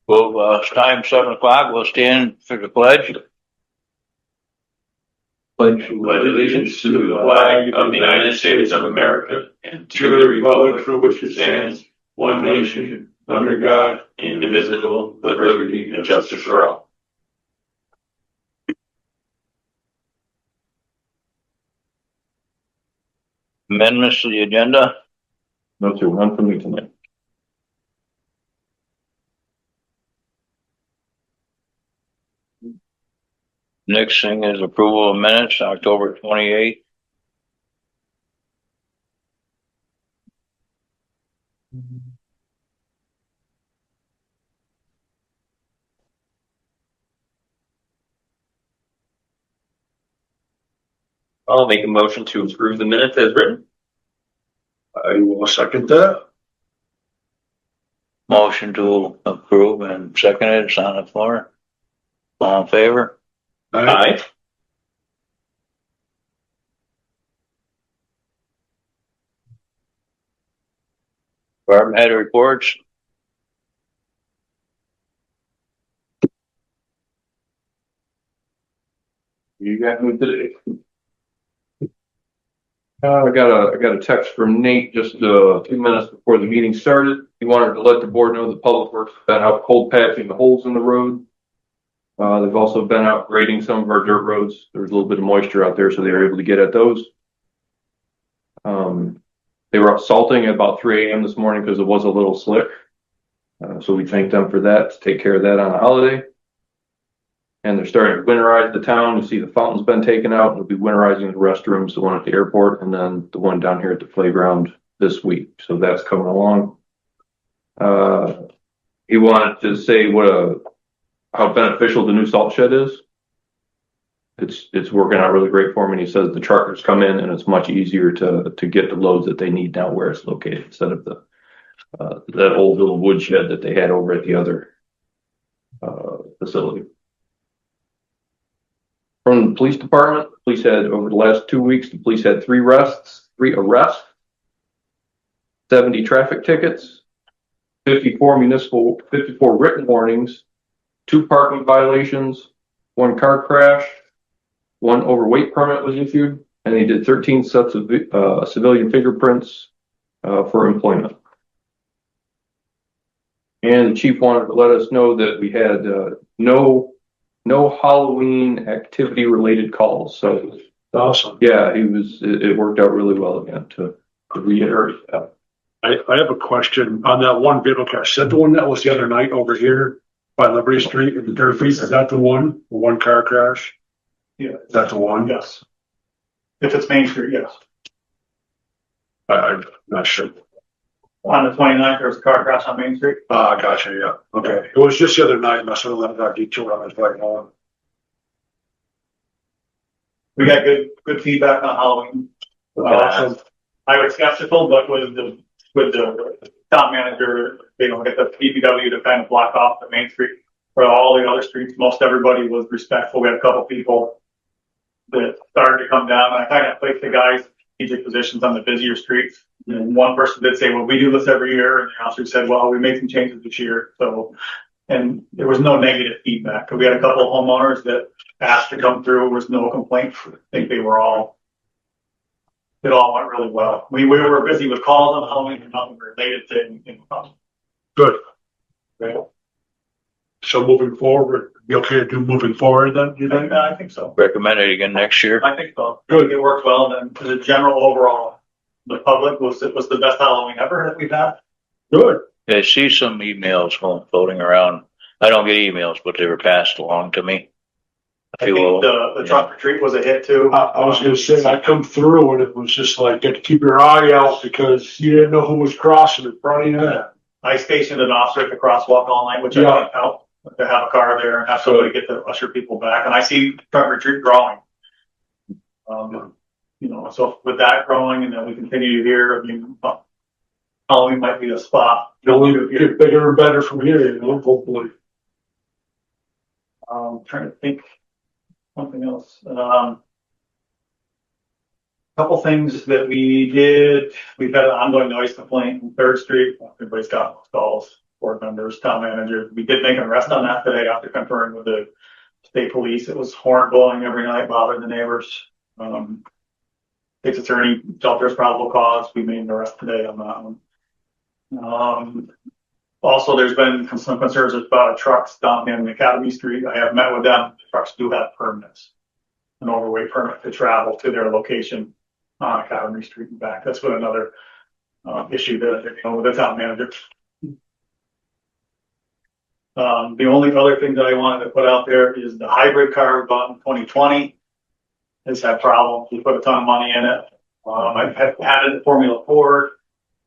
Well, it's time 7 o'clock. We'll stand for the pledge. Pledge allegiance to the flag of the United States of America and to the republic for which it stands, one nation, under God, indivisible, with liberty and justice for all. Amendments to the agenda. No, sir, none for me tonight. Next thing is approval of minutes, October 28th. I'll make a motion to approve the minutes as written. I will second that. Motion to approve and seconded. It's on the floor. All in favor? Aye. Department head reports. You got me today. I got a text from Nate just a few minutes before the meeting started. He wanted to let the board know the public works have been out cold patching the holes in the road. They've also been out grading some of our dirt roads. There was a little bit of moisture out there, so they were able to get at those. They were up salting at about 3 a.m. this morning because it was a little slick. So we thank them for that, to take care of that on a holiday. And they're starting to winterize the town. You see the fountain's been taken out. We'll be winterizing the restrooms, the one at the airport, and then the one down here at the playground this week. So that's coming along. He wanted to say how beneficial the new salt shed is. It's working out really great for him. And he says the truckers come in and it's much easier to get the loads that they need now where it's located instead of that old little wood shed that they had over at the other facility. From the police department, police had over the last 2 weeks, the police had 3 arrests, 70 traffic tickets, 54 written warnings, 2 parking violations, 1 car crash, 1 overweight permit was issued, and they did 13 sets of civilian fingerprints for employment. And the chief wanted to let us know that we had no Halloween activity related calls. So awesome. Yeah, it worked out really well again to reiterate that. I have a question on that one vehicle crash. Is that the one that was the other night over here by Liberty Street in the Durfees? Is that the one car crash? Yeah. Is that the one? Yes. If it's Main Street, yes. I'm not sure. On the 29th, there was a car crash on Main Street. Gotcha, yeah. Okay. It was just the other night, and I sort of let that detour on his right now. We got good feedback on Halloween. Awesome. I was skeptical, but with the town manager, get the DPW to kind of block off the Main Street for all the other streets. Most everybody was respectful. We had a couple people that started to come down, and I kind of placed the guys in strategic positions on the busier streets. And one person did say, well, we do this every year. And the officer said, well, we made some changes this year. So, and there was no negative feedback. We had a couple of homeowners that asked to come through. There was no complaints. I think it all went really well. We were busy with calls on Halloween and nothing related to anything. Good. Right. So moving forward, be okay to do moving forward then, do you think? I think so. Recommend it again next year. I think so. Good. It worked well. And then the general overall, the public was the best Halloween ever that we've had. Good. I see some emails floating around. I don't get emails, but they were passed along to me. I think the trunk or treat was a hit too. I was going to say, I come through and it was just like, you had to keep your eye out because you didn't know who was crossing in front of you. I stationed an officer at the crosswalk all night, which I think helped to have a car there and have somebody get to usher people back. And I see trunk or treat growing. So with that growing, and then we continue to hear, Halloween might be a spot. It'll get bigger and better from here, hopefully. Trying to think something else. Couple things that we did. We've had an ongoing noise complaint on 3rd Street. Everybody's got calls. board members, town manager. We did make an arrest on that today after conferring with the state police. It was horn blowing every night, bothering the neighbors. State's attorney felt there's probable cause. We made an arrest today on that one. Also, there's been some concerns about trucks down in Academy Street. I have met with them. The trucks do have permits, an overweight permit to travel to their location on Academy Street and back. That's been another issue that they're dealing with the town manager. The only other thing that I wanted to put out there is the hybrid car we bought in 2020 has had problems. We put a ton of money in it. I've had it at Formula Ford.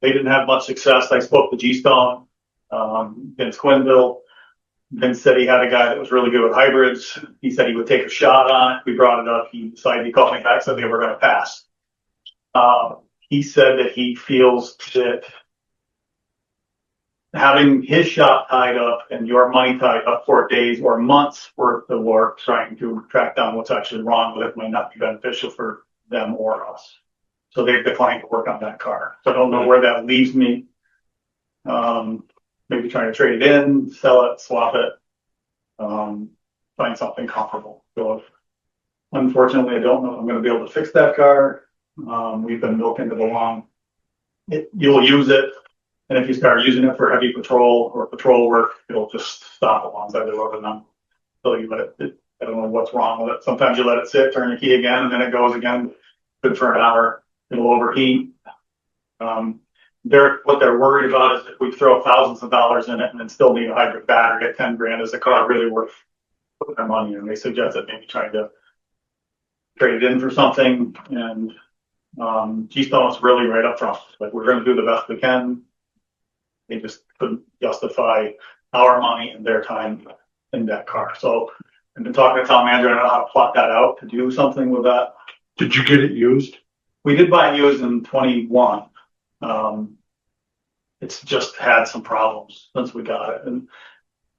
They didn't have much success. I spoke to G-Stone, Vince Quinville. Vince said he had a guy that was really good with hybrids. He said he would take a shot on it. We brought it up. He decided, he called me back, said they were going to pass. He said that he feels that having his shop tied up and your money tied up for days or months worth of work trying to track down what's actually wrong with it might not be beneficial for them or us. So they've declined to work on that car. So I don't know where that leaves me. Maybe trying to trade it in, sell it, swap it, find something comparable. So unfortunately, I don't know if I'm going to be able to fix that car. We've been milking it along. You'll use it. And if you start using it for heavy patrol or patrol work, it'll just stop alongside the road and not until you let it. I don't know what's wrong with it. Sometimes you let it sit, turn the key again, and then it goes again. Good for an hour. It'll overheat. What they're worried about is if we throw thousands of dollars in it and then still need a hybrid battery at 10 grand, is the car really worth putting their money in? They suggest that maybe trying to trade it in for something. And G-Stone's really right up front. Like, we're going to do the best we can. They just couldn't justify our money and their time in that car. So I've been talking to town manager. I don't know how to plot that out to do something with that. Did you get it used? We did buy it used in 21. It's just had some problems since we got it. And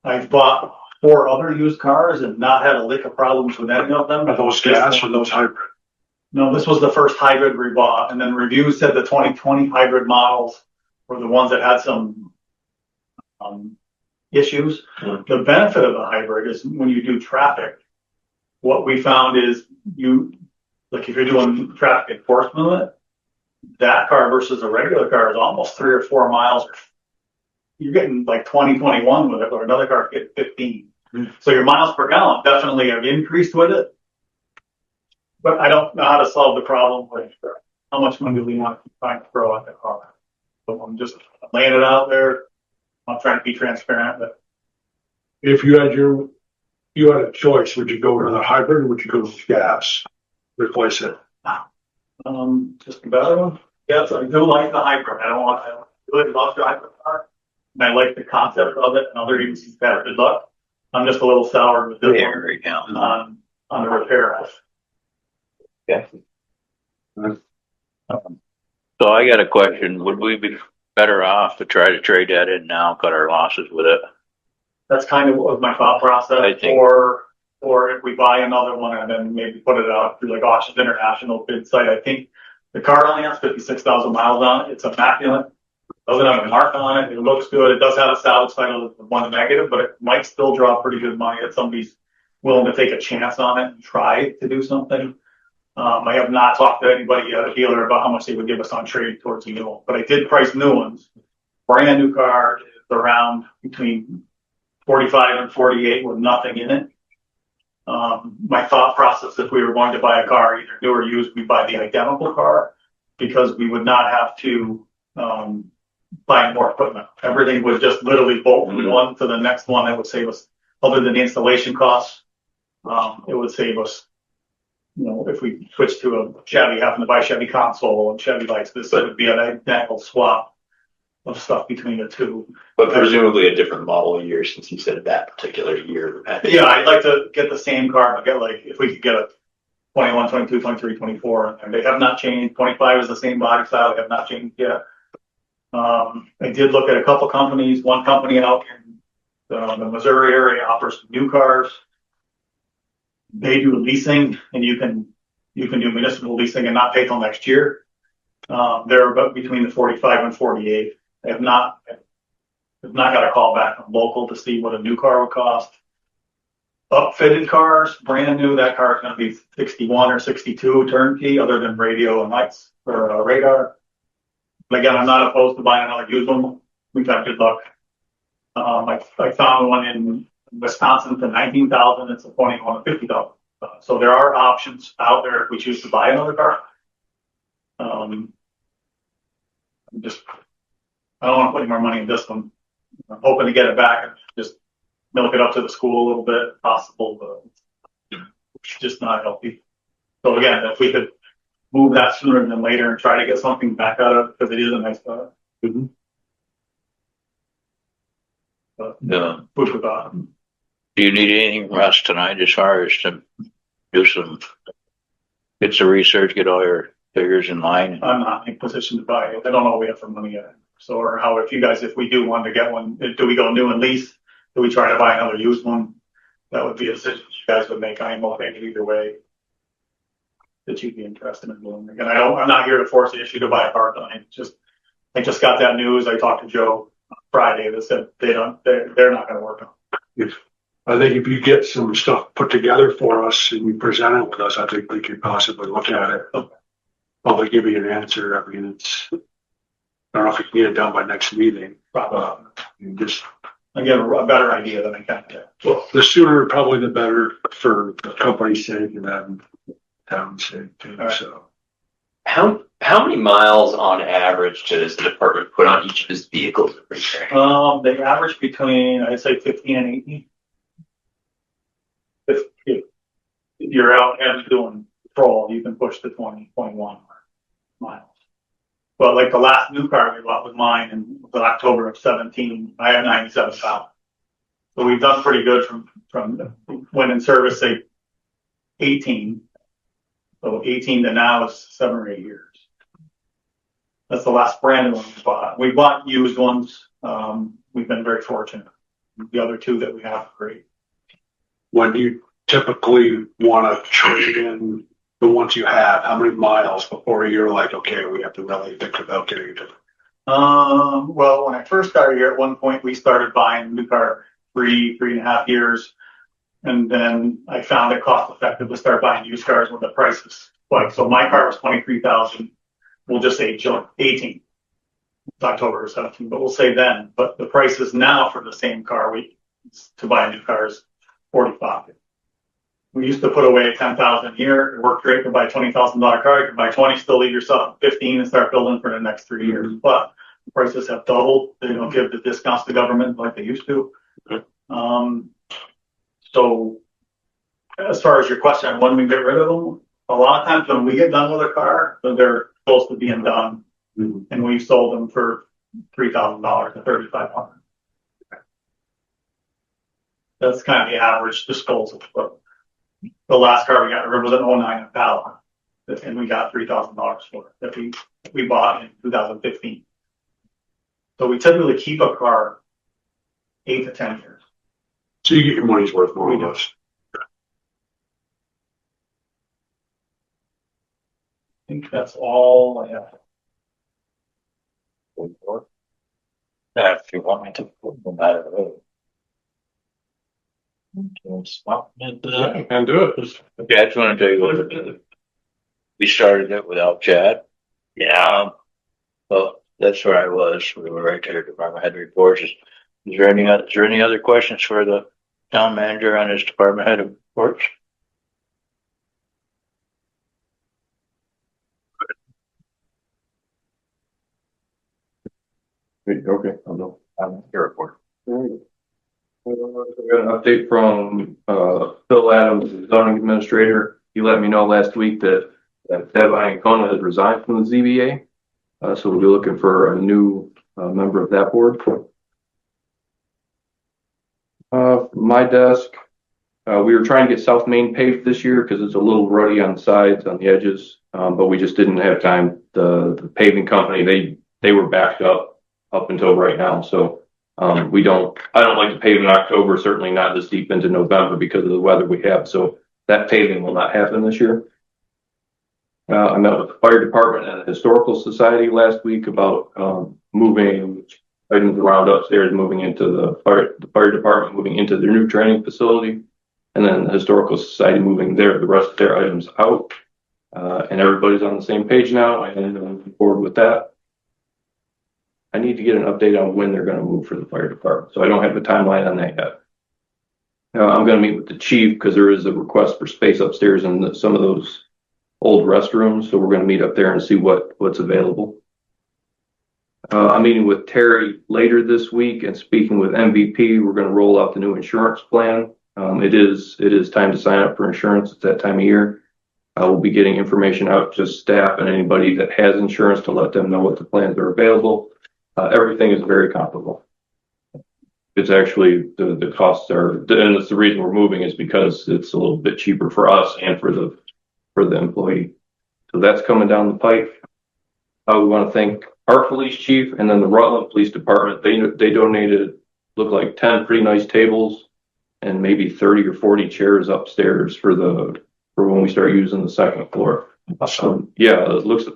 I've bought 4 other used cars and not had a lick of problems with any of them. Are those gas or those hybrid? No, this was the first hybrid we bought. And then reviews said the 2020 hybrid models were the ones that had some issues. The benefit of the hybrid is when you do traffic, what we found is if you're doing traffic enforcement, that car versus a regular car is almost 3 or 4 miles. You're getting like 20, 21 with it, or another car get 15. So your miles per gallon definitely have increased with it. But I don't know how to solve the problem with how much money do we want to try to throw at the car. So I'm just laying it out there. I'm trying to be transparent. But If you had a choice, would you go with a hybrid or would you go with gas? Replace it. just about one. Yes, I do like the hybrid. I really love the hybrid car. And I like the concept of it, and other agencies have good luck. I'm just a little sour with this one right now. on the repair. Okay. So I got a question. Would we be better off to try to trade that in now, cut our losses with it? That's kind of what was my thought process. I think- Or if we buy another one and then maybe put it out through like Auctions International bid site. I think the car only has 56,000 miles on it. It's immaculate. Doesn't have a mark on it. It looks good. It does have a salvage title with one negative, but it might still draw pretty good money if somebody's willing to take a chance on it and try to do something. I have not talked to anybody yet, a dealer, about how much they would give us on trade towards a new one, but I did price new ones. Brand new car is around between 45 and 48 with nothing in it. My thought process, if we were going to buy a car, either new or used, we'd buy the identical car because we would not have to buy more equipment. Everything would just literally bolt from one to the next one. That would save us, other than the installation costs, it would save us, if we switch to a Chevy, having to buy Chevy console and Chevy lights, this would be an identical swap of stuff between the two. But presumably a different model year, since you said that particular year. Yeah, I'd like to get the same car, but if we could get a 21, 22, 23, 24, and they have not changed. 25 is the same body style. They have not changed yet. I did look at a couple companies. One company out in the Missouri area offers new cars. They do leasing, and you can do municipal leasing and not pay till next year. They're about between the 45 and 48. I have not If not, got a call back from local to see what a new car would cost. Upfitted cars, brand new, that car is gonna be 61 or 62 turnkey, other than radio and lights or radar. But again, I'm not opposed to buying another used one. We've had good luck. I found one in Wisconsin for 19,000. It's a 21 to 50,000. So there are options out there if we choose to buy another car. I'm I don't want to put any more money in this one. I'm hoping to get it back and just milk it up to the school a little bit if possible, but it's just not healthy. So again, if we could move that sooner than later and try to get something back out of it, because it is a nice car. Mhm. But Yeah. food for thought. Do you need anything from us tonight as far as to do get some research, get all your figures in line? I'm not in a position to buy it. I don't know what we have for money yet. So, or how, if we do want to get one, do we go new and lease? Do we try to buy another used one? That would be a decision you guys would make. I am okay either way that you'd be interested in doing. And I'm not here to force the issue to buy a car tonight. I just got that news. I talked to Joe on Friday that said they're not going to work on it. I think if you get some stuff put together for us and you present it with us, I think we could possibly look at it. Probably give you an answer. I mean, I don't know if we can get it done by next meeting. Just I get a better idea than I can get. well, the sooner probably the better for the company's sake and then town's sake too. Right. So How many miles on average does the department put on each of his vehicles every year? They average between, I'd say 15 and 18. If you're out and doing patrol, you can push the 20, 21 miles. But like the last new car we bought was mine in October of 17. I have 97,000. So we've done pretty good from when in service, say 18. So 18 to now is 7 or 8 years. That's the last brand new one we bought. We bought used ones. We've been very fortunate. The other two that we have are great. when do you typically want to trade in the ones you have? How many miles before you're like, okay, we have to really think about getting it? Well, when I first started here, at one point we started buying a new car 3.5 years. And then I found it cost effective to start buying used cars when the prices like, so my car was 23,000. We'll just say 18. It's October 17, but we'll say then, but the prices now for the same car, to buy a new car is 45. We used to put away 10,000 a year. It worked great to buy a $20,000 car. You can buy 20, still leave yourself 15 and start building for the next 3 years. But the prices have doubled. They don't give the discounts to government like they used to. Okay. So as far as your question, when we get rid of them, a lot of times when we get done with a car, they're close to being done, and we've sold them for $3,000 to $3,500. That's kind of the average disposal. But the last car we got rid of was an 09 Impala, and we got $3,000 for it that we bought in 2015. So we typically keep a car 8 to 10 years. So you get your money's worth more or less. I think that's all I have. If you want me to put them out of the road. Okay, stop it. And do it. Okay, I just want to tell you what, we started it without Chad. Yeah. Well, that's where I was. We were right there. Department head reports. Is there any other questions for the town manager on his department head reports? Okay, I'll go. Your report. We got an update from Phil Adams, zoning administrator. He let me know last week that Designation has resigned from the ZBA. So we'll be looking for a new member of that board. My desk, we were trying to get South Main paved this year because it's a little ruddy on the sides, on the edges, but we just didn't have time. The paving company, they were backed up until right now. So I don't like to pave in October, certainly not this deep into November because of the weather we have. So that paving will not happen this year. I met with the fire department and the historical society last week about moving items around upstairs moving into the fire department moving into their new training facility, and then the historical society moving the rest of their items out. And everybody's on the same page now, and I'm moving forward with that. I need to get an update on when they're going to move for the fire department, so I don't have a timeline on that yet. I'm going to meet with the chief because there is a request for space upstairs in some of those old restrooms, so we're going to meet up there and see what's available. I'm meeting with Terry later this week and speaking with MVP. We're going to roll out the new insurance plan. It is time to sign up for insurance. It's that time of year. I will be getting information out to staff and anybody that has insurance to let them know what the plans are available. Everything is very comparable. It's actually the costs are, and it's the reason we're moving is because it's a little bit cheaper for us and for the employee. So that's coming down the pipe. We want to thank our police chief and then the Rutland Police Department. They donated, look like 10 pretty nice tables and maybe 30 or 40 chairs upstairs for when we start using the second floor. Yeah, it looks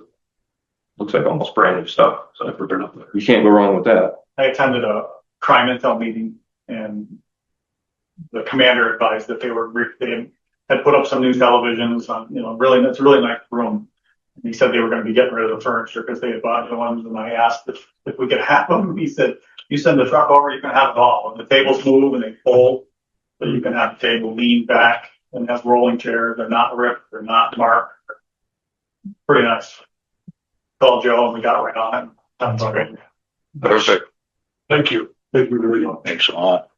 like almost brand new stuff. So you can't go wrong with that. I attended a crime intel meeting, and the commander advised that they had put up some new televisions on, it's a really nice room. And he said they were going to be getting rid of the furniture because they had bought new ones. And I asked if we could have them. He said, "You send the truck over, you can have it all. And the tables move and they fold, so you can have the table lean back and have rolling chairs. They're not ripped, they're not marked. Pretty nice." Called Joe and we got right on it. That's great. Perfect. Thank you. Thank you very much. Thanks a lot.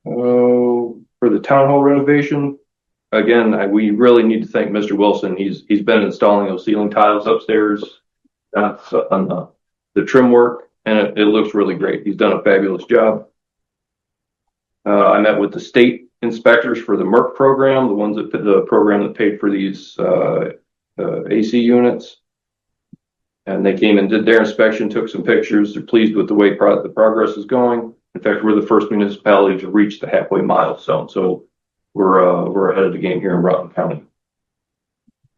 For the town hall renovation, again, we really need to thank Mr. Wilson. He's been installing those ceiling tiles upstairs on the trim work, and it looks really great. He's done a fabulous job. I met with the state inspectors for the MERC program, the program that paid for these AC units. And they came and did their inspection, took some pictures. They're pleased with the way the progress is going. In fact, we're the first municipality to reach the halfway milestone. So we're ahead of the game here in Rutland County.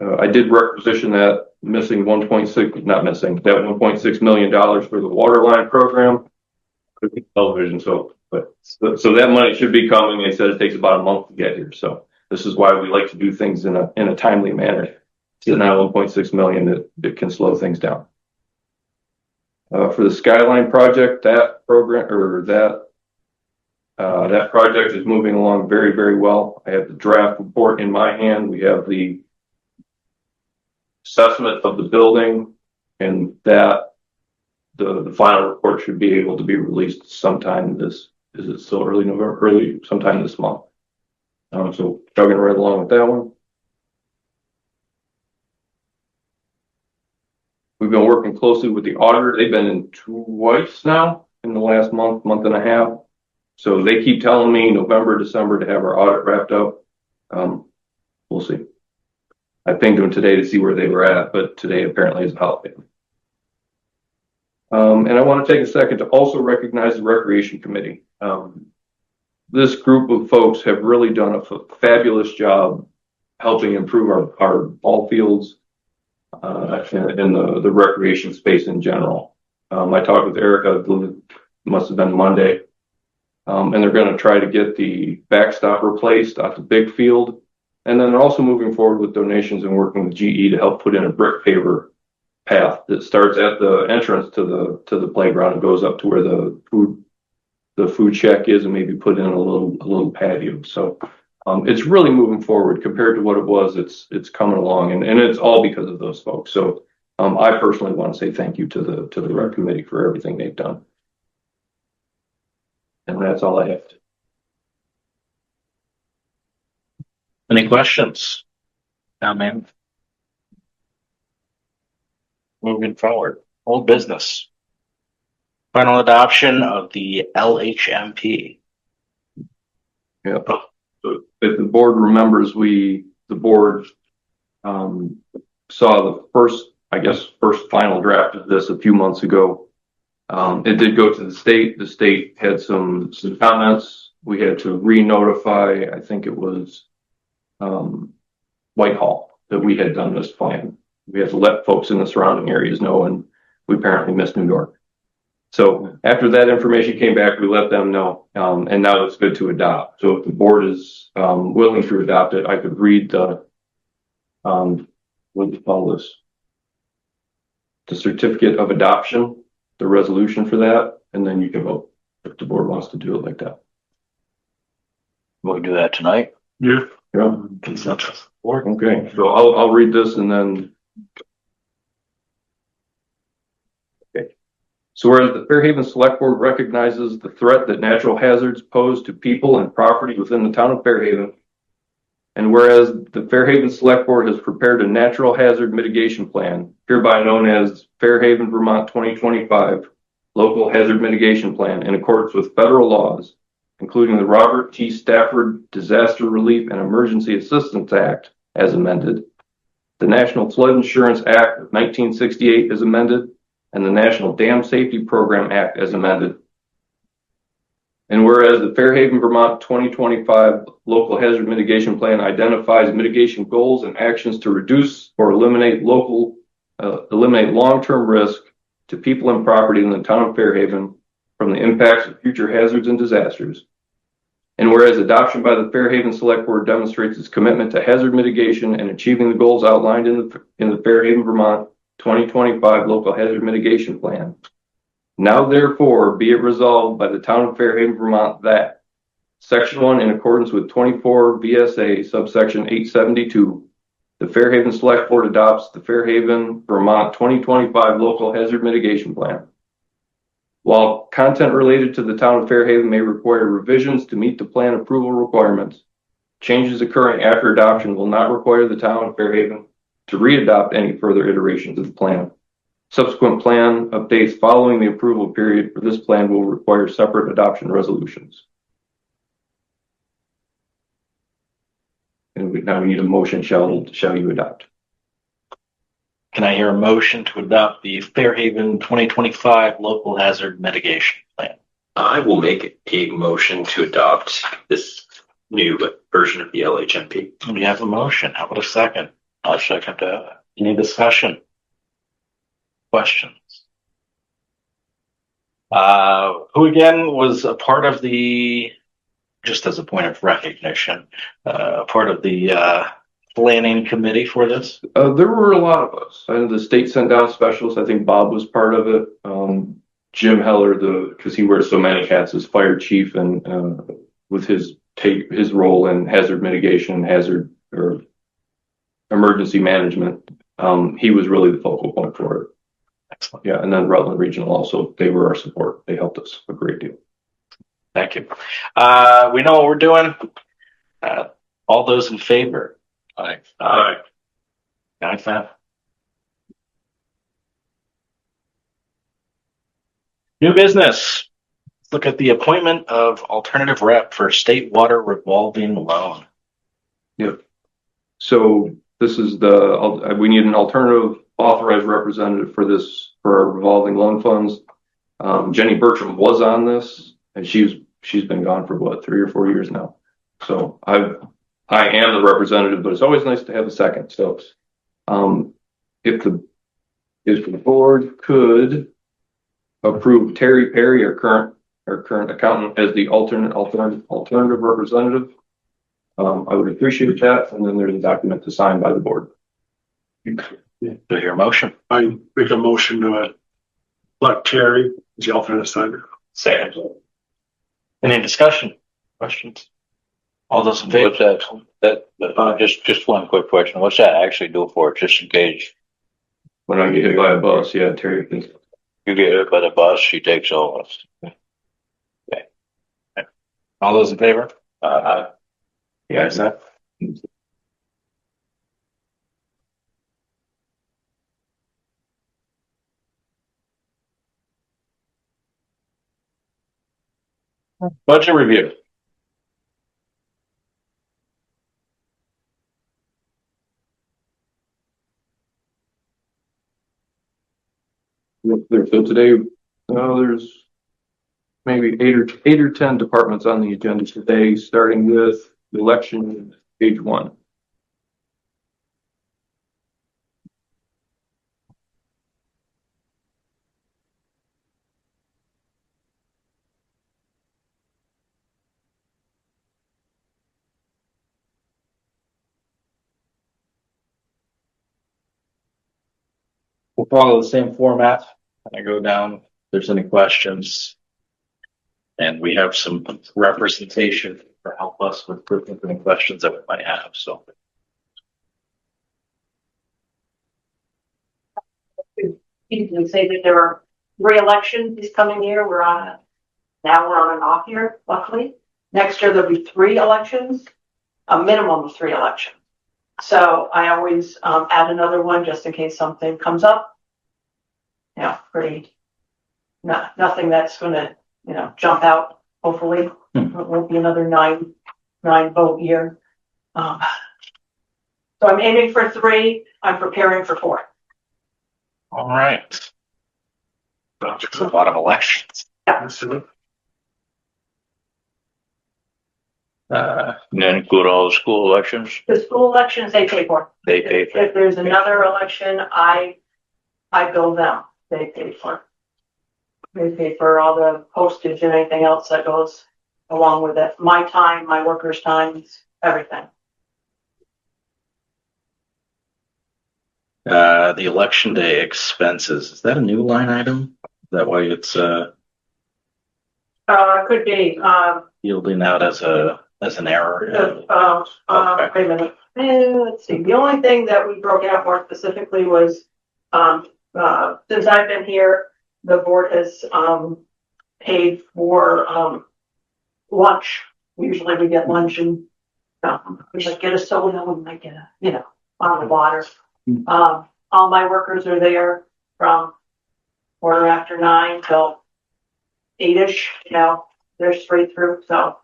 I did requisition that $1.6 million for the water line program. Television, so that money should be coming. They said it takes about a month to get here. So this is why we like to do things in a timely manner. Sitting at 1.6 million, it can slow things down. For the Skyline project, that project is moving along very, very well. I have the draft report in my hand. We have the assessment of the building, and that the final report should be able to be released sometime is it still early November? Sometime this month. So chugging right along with that one. We've been working closely with the auditor. They've been in twice now in the last month and a half. So they keep telling me November, December to have our audit wrapped up. We'll see. I pinged them today to see where they were at, but today apparently is a holiday. And I want to take a second to also recognize the Recreation Committee. This group of folks have really done a fabulous job helping improve our ball fields and the recreation space in general. I talked with Erica, I believe it must have been Monday, and they're going to try to get the backstop replaced at the big field. And then they're also moving forward with donations and working with GE to help put in a brick paver path that starts at the entrance to the playground and goes up to where the food shack is, and maybe put in a little patio. So it's really moving forward compared to what it was. It's coming along, and it's all because of those folks. So I personally want to say thank you to the rec committee for everything they've done. And that's all I have to. Any questions? Now, man. Moving forward, old business. Final adoption of the LHMP. Yeah. So if the board remembers, the board saw the first final draft of this a few months ago. It did go to the state. The state had some comments. We had to re-notify, I think it was Whitehall, that we had done this plan. We had to let folks in the surrounding areas know, and we apparently missed New York. So after that information came back, we let them know, and now it's good to adopt. So if the board is, willing to adopt it, I could read the, what do you call this? The certificate of adoption, the resolution for that, and then you can vote if the board wants to do it like that. We'll do that tonight. Yeah. Yeah. Consensus. Okay, so I'll read this and then. Okay. So whereas the Fairhaven Select Board recognizes the threat that natural hazards pose to people and property within the town of Fairhaven. And whereas the Fairhaven Select Board has prepared a natural hazard mitigation plan, hereby known as Fairhaven, Vermont 2025 Local Hazard Mitigation Plan, in accordance with federal laws, including the Robert T. Stafford Disaster Relief and Emergency Assistance Act as amended, the National Flood Insurance Act of 1968 as amended, and the National Dam Safety Program Act as amended. And whereas the Fairhaven, Vermont 2025 Local Hazard Mitigation Plan identifies mitigation goals and actions to reduce or eliminate long-term risk to people and property in the town of Fairhaven from the impacts of future hazards and disasters. And whereas adoption by the Fairhaven Select Board demonstrates its commitment to hazard mitigation and achieving the goals outlined in the Fairhaven, Vermont 2025 Local Hazard Mitigation Plan. Now therefore be it resolved by the town of Fairhaven, Vermont that Section 1, in accordance with 24 VSA subsection 872, the Fairhaven Select Board adopts the Fairhaven, Vermont 2025 Local Hazard Mitigation Plan. While content related to the town of Fairhaven may require revisions to meet the plan approval requirements, changes occurring after adoption will not require the town of Fairhaven to re-adopt any further iterations of the plan. Subsequent plan updates following the approval period for this plan will require separate adoption resolutions. And now we need a motion, shall you adopt? Can I hear a motion to adopt the Fairhaven 2025 Local Hazard Mitigation Plan? I will make a motion to adopt this new version of the LHMP. We have a motion. How about a second? I'll second that. Any discussion? Questions? Who again was a part of the, just as a point of recognition, part of the planning committee for this? There were a lot of us. I know the state sent down specialists. I think Bob was part of it. Jim Heller, because he wears so many hats as fire chief, and with his role in hazard mitigation, hazard or emergency management, he was really the focal point for it. Excellent. Yeah, and then Rutland Regional also, they were our support. They helped us a great deal. Thank you. We know what we're doing. All those in favor? Aye. Aye. Like that. New business. Let's look at the appointment of alternative rep for state water revolving loan. Yep. So this is we need an alternative authorized representative for our revolving loan funds. Jenny Bertram was on this, and she's been gone for what, 3 or 4 years now. So I am the representative, but it's always nice to have a second. So if the board could approve Terry Perry, our current accountant, as the alternative representative, I would appreciate that. And then there's a document to sign by the board. Do you hear a motion? I make a motion to elect Terry as the alternate signer. Second. Any discussion? Questions? All those in favor? What's just one quick question. What's that actually do for it? Just in case When I get hit by a bus, yeah, Terry can. you get hit by the bus, she takes all of us. Okay. All those in favor? Yeah, is that? Budget review. So today, there's maybe 8 or 10 departments on the agenda today, starting with the election page 1. We'll follow the same format. I go down, if there's any questions. And we have some representation for help us with any questions that we might have, so. You can say that there are 3 elections this coming year. Now we're on an off year, luckily. Next year, there'll be 3 elections, a minimum of 3 elections. So I always add another one just in case something comes up. Nothing that's going to, jump out, hopefully. It won't be another 9 vote year. So I'm aiming for 3. I'm preparing for 4. All right. That's a lot of elections. And then include all the school elections. The school elections they pay for. They pay for. If there's another election, I bill them. They pay for. They pay for all the postage and anything else that goes along with it. My time, my workers' time, everything. The election day expenses, is that a new line item? Is that why it's Could be. yielding out as an error? Wait a minute. Let's see. The only thing that we broke out more specifically was since I've been here, the board has paid for lunch. Usually we get lunch and we might get a soda, we might get a bottle of water. All my workers are there from 9:15 till 8-ish. They're straight through. So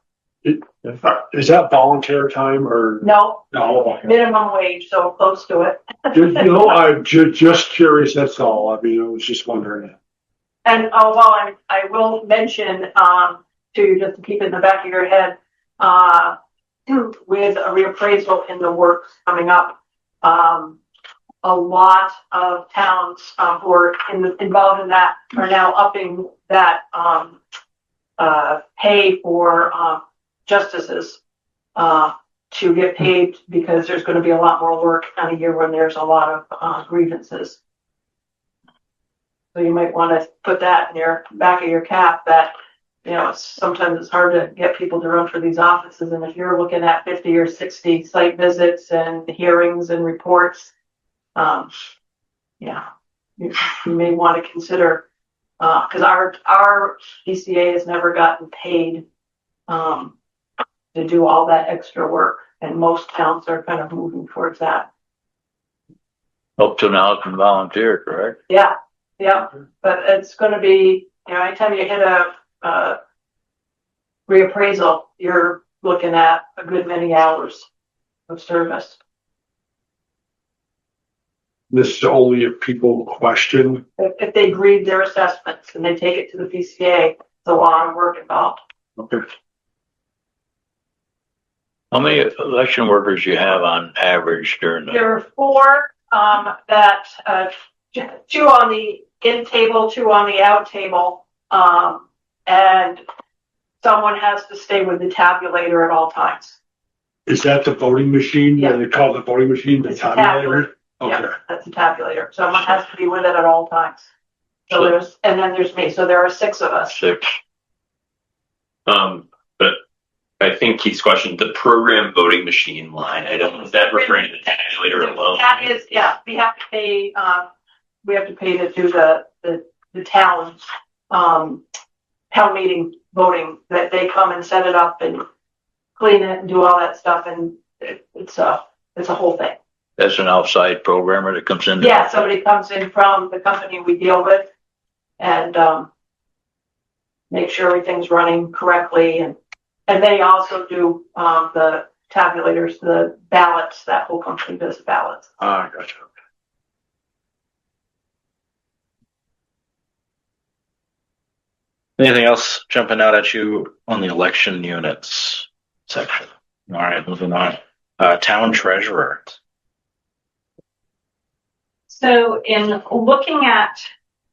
Is that volunteer time or? no, No. minimum wage, so close to it. I'm just curious, that's all. I mean, I was just wondering. And I will mention to just to keep it in the back of your head, with a reappraisal in the works coming up, a lot of towns who are involved in that are now upping that pay for justices to get paid because there's going to be a lot more work on a year when there's a lot of grievances. So you might want to put that in your back of your cap that, sometimes it's hard to get people to run for these offices. And if you're looking at 50 or 60 site visits and hearings and reports, you may want to consider, because our DCA has never gotten paid to do all that extra work. And most towns are kind of moving towards that. Up to now, it's been volunteer, correct? Yeah, but it's going to be, anytime you hit a reappraisal, you're looking at a good many hours of service. This is only if people question. If they grieve their assessments and they take it to the PCA, it's a lot of work involved. Okay. How many election workers do you have on average during the? There are 4 that 2 on the in table, 2 on the out table, and someone has to stay with the tabulator at all times. Is that the voting machine? Yeah. They call the voting machine the It's a tabulator? Okay. Yeah, that's a tabulator. Someone has to be with it at all times. So there's me. So there are 6 of us. 6. But I think Keith's question, the program voting machine line, I don't know, is that referring to the tabulator alone? That is, yeah, we have to pay to do the town meeting voting, that they come and set it up and clean it and do all that stuff. And it's a whole thing. That's an outside programmer that comes in. Yeah, somebody comes in from the company we deal with and make sure everything's running correctly. And they also do the tabulators, the ballots. That whole company does the ballots. Ah, gotcha. Anything else jumping out at you on the election units section? All right, moving on. Town treasurer. So in looking at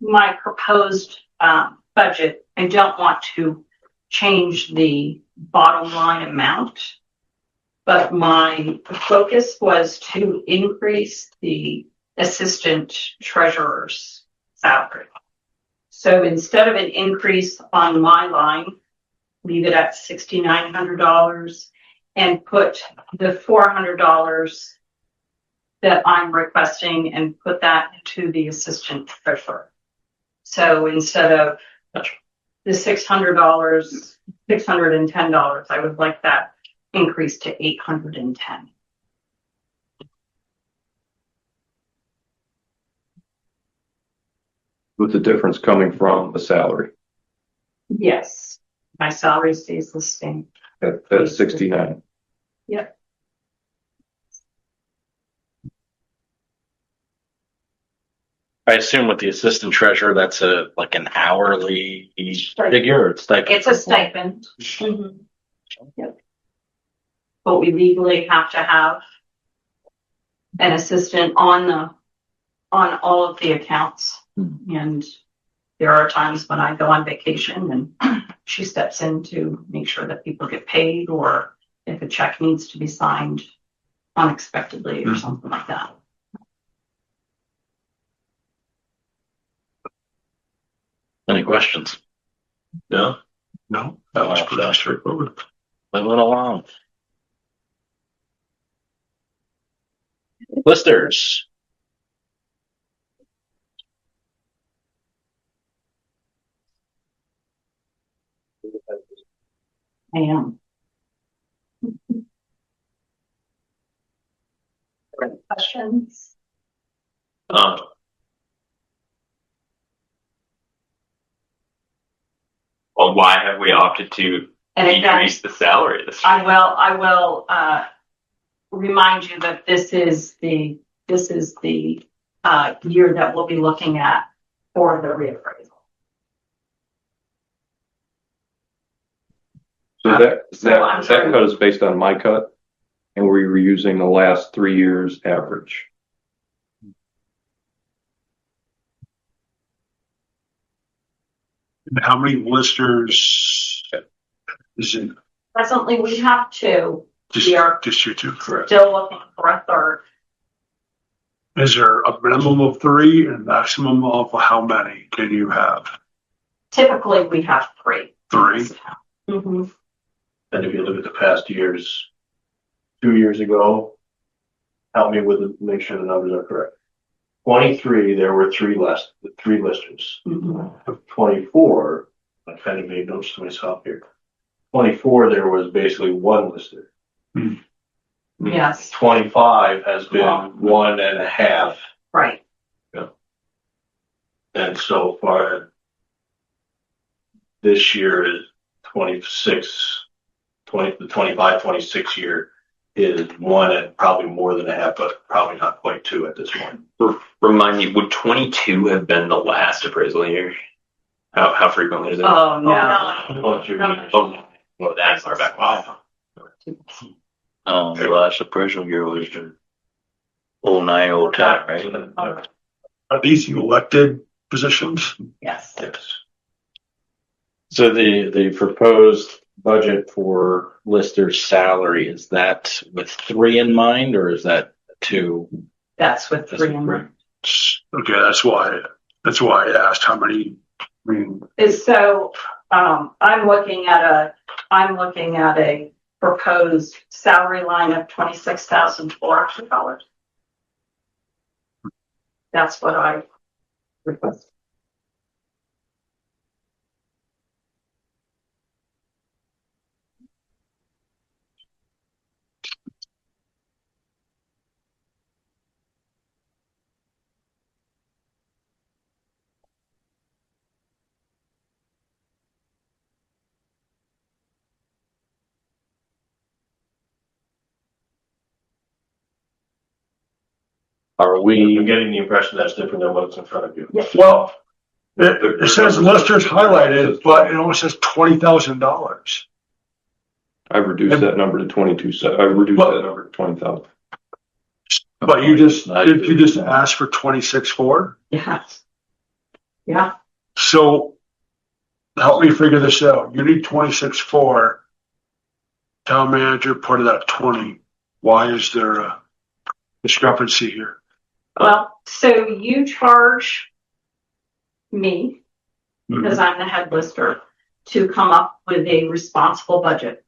my proposed budget, I don't want to change the bottom line amount, but my focus was to increase the assistant treasurer's salary. So instead of an increase on my line, leave it at $6,900 and put the $400 that I'm requesting and put that to the assistant treasurer. So instead of the $600, $610, I would like that increased to $810. With the difference coming from the salary Yes, my salary stays the same. at 69. Yep. I assume with the assistant treasurer, that's like an hourly figure, or it's like. It's a stipend. Mhm. Yep. But we legally have to have an assistant on all of the accounts. And there are times when I go on vacation and she steps in to make sure that people get paid, or if a check needs to be signed unexpectedly or something like that. Any questions? No? No, that was pretty straightforward. Move it along. Listers. I am. Questions? Well, why have we opted to And again, decrease the salary this year? I will remind you that this is the year that we'll be looking at for the reappraisal. So that I'm sorry. cut is based on my cut, and we were using the last 3 years average. And how many listers is it? Presently, we have two. Just, We are just you two, correct? still looking for a third. Is there a minimum of 3 and maximum of how many can you have? Typically, we have three. 3? Mm-hmm. And if you look at the past years, 2 years ago, help me with make sure the numbers are correct. 23, there were three listers. Mm-hmm. Of 24, I kind of made notes to myself here. 24, there was basically one lister. Yes, 25 has been 1.5. right. And so far, this year is 26, the 25, 26 year is 1 and probably more than a half, but probably not quite 2 at this point. Remind me, would 22 have been the last appraisal year? How frequently is it? Oh, no. Well, that far back. Wow. The last appraisal year was the 09, 10, right? Are these elected positions? Yes. Yes. So the proposed budget for lister's salary, is that with 3 in mind, or is that 2? That's with That's 3 in mind. Okay, that's why I asked how many. I mean, Is so, I'm looking at a proposed salary line of $26,400. That's what I request. Are we? I'm getting the impression that's different than what's in front of you. well, it says listers highlighted, but it only says $20,000. I reduced that number to 22. So I reduced that number to 20,000. But did you just ask for 26.4? Yes. Yeah. So help me figure this out. You need 26.4. Town manager put it at 20. Why is there a discrepancy here? Well, So you charge me, because I'm the head lister, to come up with a responsible budget.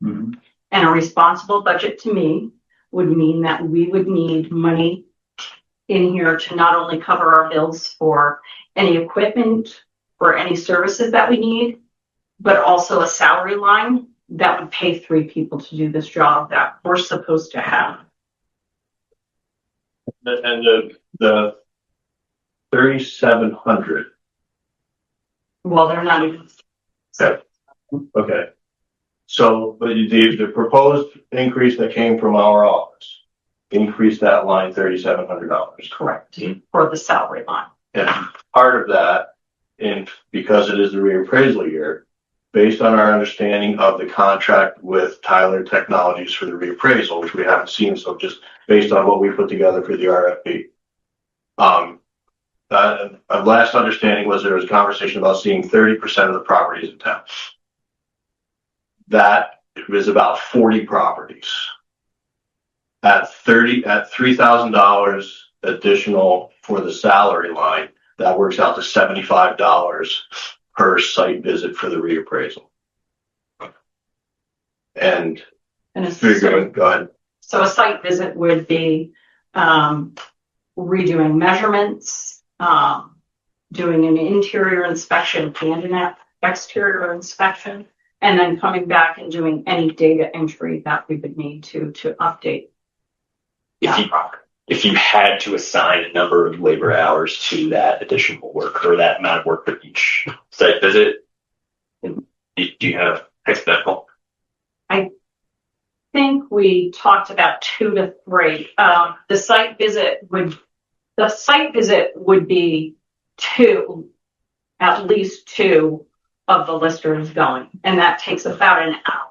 Mhm. And a responsible budget to me would mean that we would need money in here to not only cover our bills for any equipment or any services that we need, but also a salary line that would pay 3 people to do this job that we're supposed to have. And the 3,700. Well, they're not even. Okay. So, but the proposed increase that came from our office increased that line $3,700. Correct. For the salary line. And part of that, because it is the reappraisal year, based on our understanding of the contract with Tyler Technologies for the reappraisal, which we haven't seen, so just based on what we put together for the RFP. Our last understanding was there was a conversation about seeing 30% of the properties in town. That was about 40 properties. At $3,000 additional for the salary line, that works out to $75 per site visit for the reappraisal. And figuring, go ahead. So a site visit would be redoing measurements, doing an interior inspection and an exterior inspection, and then coming back and doing any data entry that we would need to update. If you had to assign a number of labor hours to that additional work or that amount of work for each site visit, do you have hypothetical? I think we talked about 2 to 3. The site visit would be 2, at least 2 of the listers going, and that takes about an hour.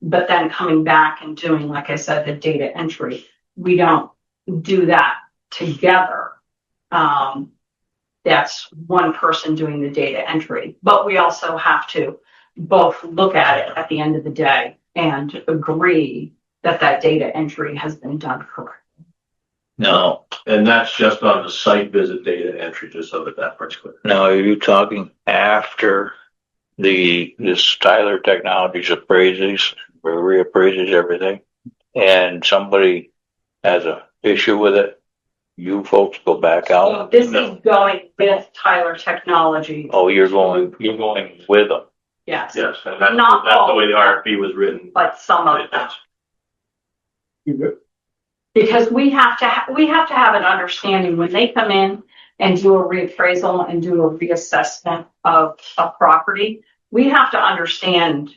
But then coming back and doing, like I said, the data entry, we don't do that together. That's one person doing the data entry, but we also have to both look at it at the end of the day and agree that that data entry has been done correctly. No, And that's just on the site visit data entry, just so that part's clear. now are you talking after this Tyler Technologies appraises, or reappraises everything, and somebody has a issue with it, you folks go back So out? this is going with Tyler Technology. Oh, you're going with them. Yes, Yes, and that's Not the all. way the RFP was written. but some of them. Because we have to have an understanding when they come in and do a reappraisal and do a reassessment of a property. We have to understand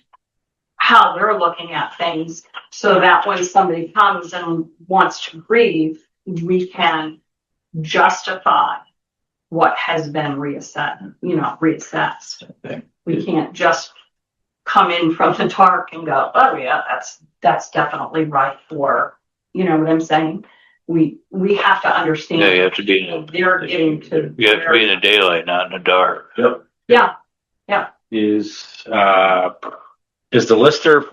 how they're looking at things so that when somebody comes and wants to grieve, we can justify what has been reassessed. Okay. We can't just come in from the dark and go, oh yeah, that's definitely right for, you know what I'm saying? We have to understand. Yeah, you have to be They're getting to. you have to be in the daylight, not in the dark. Yep. Yeah, Is the lister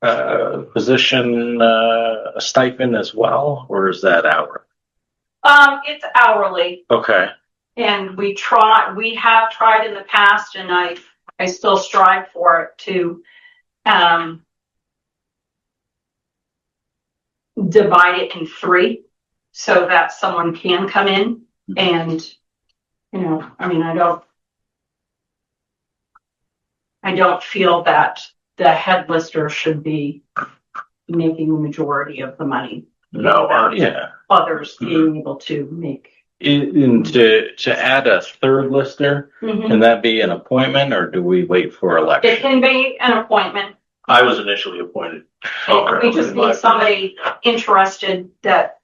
position a stipend as well, or is that hourly? it's hourly, Okay. and we have tried in the past, and I still strive for it to, divide it in 3 so that someone can come in and, you know, I mean, I don't feel that the head lister should be making the majority of the money. No, yeah. Others being able to make. And to add a third lister, can that be an appointment or do we wait for It election? can be an appointment. I was initially appointed. We just need somebody interested that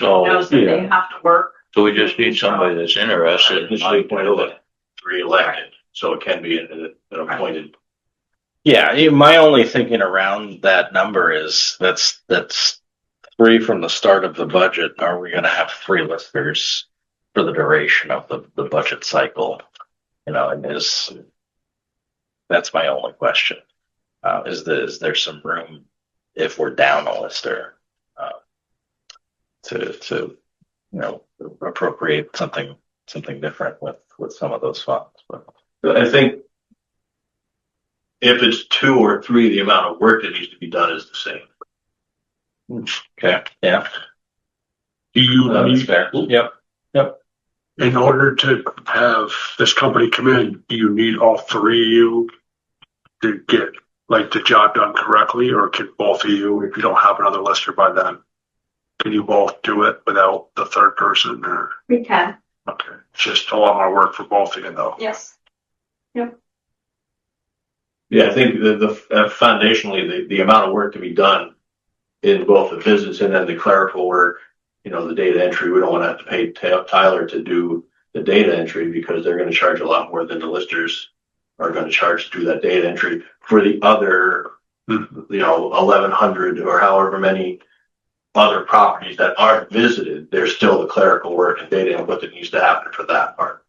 knows that they have to work. So we just need somebody that's interested and I we can do it. Re-elected, so it can be an appointed. Yeah, my only thinking around that number is that's 3 from the start of the budget. Are we gonna have 3 listers for the duration of the budget cycle? You know, and that's my only question. Is there some room if we're down a lister to appropriate something different with some of those funds. But I think if it's 2 or 3, the amount of work that needs to be done is the same. okay, yeah, Do you that's need, fair. Yep. in order to have this company come in, do you need all 3 of you to get like the job done correctly, or can both of you, if you don't have another lister by then, can you both do it without the third person? Or We can, okay, it's just a lot more work for both of you though. yes. Yeah, I think foundationally, the amount of work to be done in both the visits and then the clerical work, the data entry, we don't want to have to pay Tyler to do the data entry because they're going to charge a lot more than the listers are going to charge to do that data entry for the other, 1,100 or however many other properties that aren't visited. There's still the clerical work and data input that needs to happen for that part.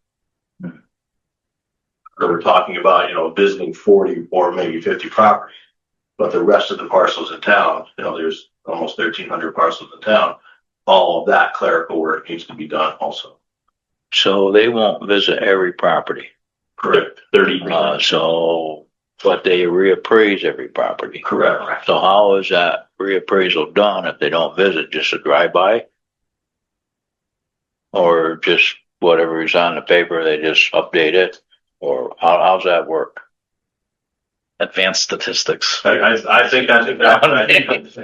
So we're talking about, visiting 40 or maybe 50 properties, but the rest of the parcels in town, there's almost 1,300 parcels in town. All of that clerical work needs to be done also. So they won't visit every property. Correct. 30%. But they reappraise every property. Correct. So how is that reappraisal done if they don't visit? Just a drive-by? Or just whatever is on the paper, they just update it? Or how's that work? Advanced statistics. I think that's exactly. I think just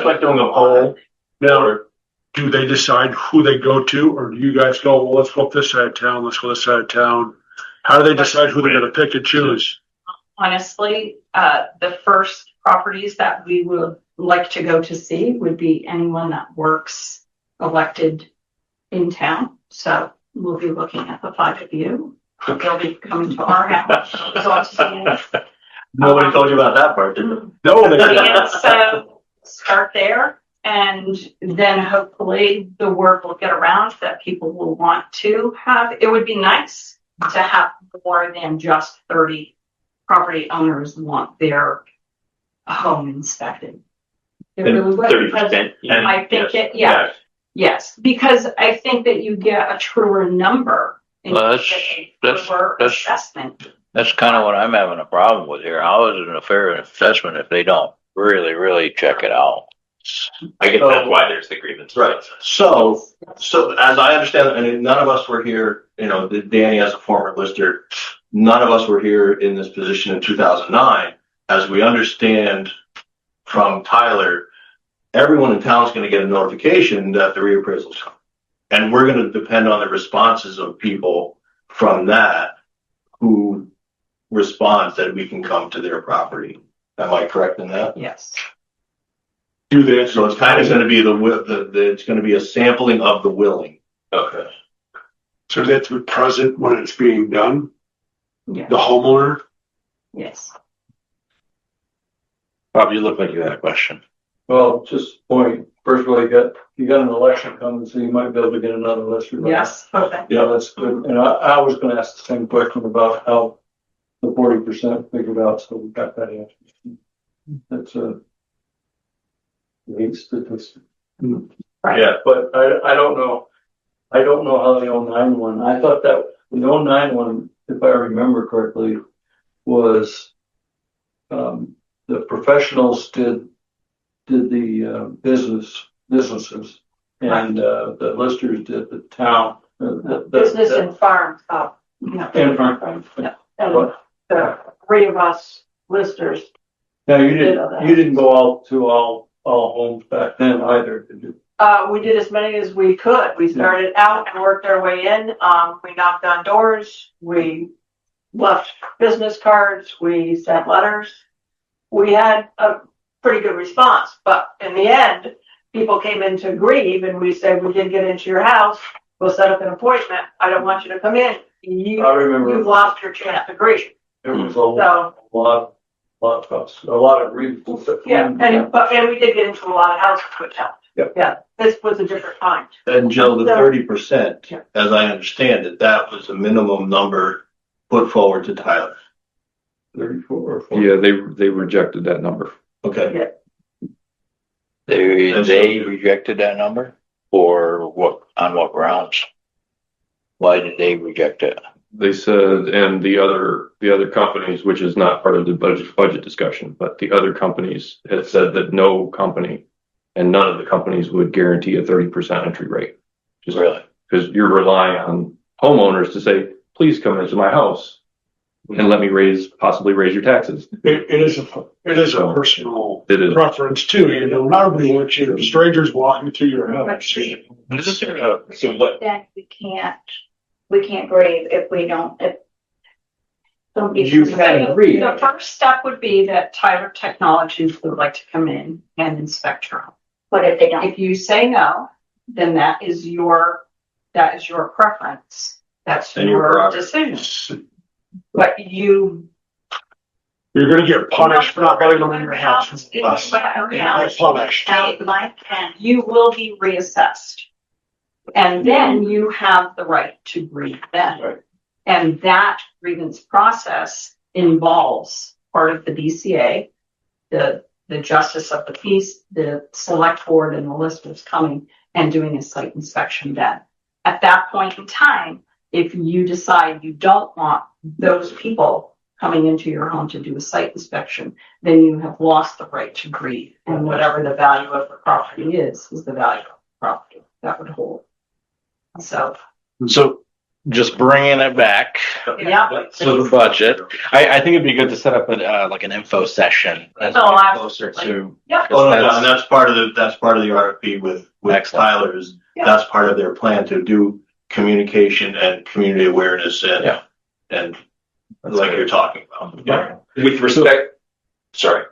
like doing a poll. Now, do they decide who they go to, or do you guys go, well, let's go up this side of town, let's go this side of town? How do they decide who they're going to pick and choose? Honestly, the first properties that we would like to go to see would be anyone that works elected in town. So we'll be looking at the 5 of you. They'll be coming to our house. Nobody told you about that part, did they? No, they And so start there, and then hopefully the word will get around that people will want to have. It would be nice to have more than just 30 property owners want their home inspected. It really would, because 30%. I think yes, because I think that you get a truer number in Well, a truer assessment. That's kind of what I'm having a problem with here. How is it a fair assessment if they don't really check it out? I guess that's why there's the grievance. Right. So as I understand it, and none of us were here, Danny as a former lister, none of us were here in this position in 2009. As we understand from Tyler, everyone in town is going to get a notification that the reappraisal's coming. And we're going to depend on the responses of people from that who responds that we can come to their property. Am I correct in that? Yes. do they. So it's kind of going to be it's going to be a sampling of the willing. Okay. So that's present when it's being done, Yeah. the homeowner. Yes. Bob, you look like you had a question. Well, just point, first of all, you got an election coming, so you might be able to get another lister. Yes. Okay. Yeah, that's good. And I was gonna ask the same question about how the 40% figured out, so we got that answer. That's a neat statistic. Right. Yeah, but I don't know. I don't know how the 09 one, I thought that the 09 one, if I remember correctly, was, the professionals did the businesses, and the listers did the town. Business and farm up. And farm. And the 3 of us listers. Now, you didn't go out to all homes back then either, did you? We did as many as we could. We started out and worked our way in. We knocked on doors. We left business cards. We sent letters. We had a pretty good response, but in the end, people came in to grieve, and we said, we did get into your house. We'll set up an appointment. I don't want you to come in. I remember. You've lost your chance to grieve. It was So, a lot of reasons. yeah, and we did get into a lot of houses, which helped. Yep. Yeah, this was a different time. And Jill, the So- 30%, Yeah. as I understand it, that was a minimum number put forward to Tyler. 34 or 40. Yeah, they rejected that number. Okay. They rejected that number, or what, on what grounds? Why did they reject it? They said, and the other companies, which is not part of the budget discussion, but the other companies had said that no company and none of the companies would guarantee a 30% entry rate. Just Really? because you're relying on homeowners to say, please come into my house and let me possibly raise your taxes. It is a personal It is. preference too, you know, nobody wants you, strangers walking through your house. So what, Then we can't grade if we don't, if somebody. You can agree. The first step would be that Tyler Technologies would like to come in and inspect your home. But if they don't, If you say no, then that is your preference. That's And your your prerogative. decision. But you. You're gonna get punished for not letting them in your house. If Less. you let your You're house punished. out like that, you will be reassessed. And then you have the right to grieve then. Right. And that grievance process involves part of the DCA, the justice of the peace, the select board and the listers coming and doing a site inspection then. At that point in time, if you decide you don't want those people coming into your home to do a site inspection, then you have lost the right to grieve. And whatever the value of the property is the value of the property that would hold. So, So just bringing it back yeah. to the budget, I think it'd be good to set up like an info session. As we Oh, get closer to. Yeah. Oh, no, and that's part of the RFP with Excellent. Tyler's. Yeah. That's part of their plan to do communication and community awareness Yeah. and like you're talking about. Yeah. with respect, sorry,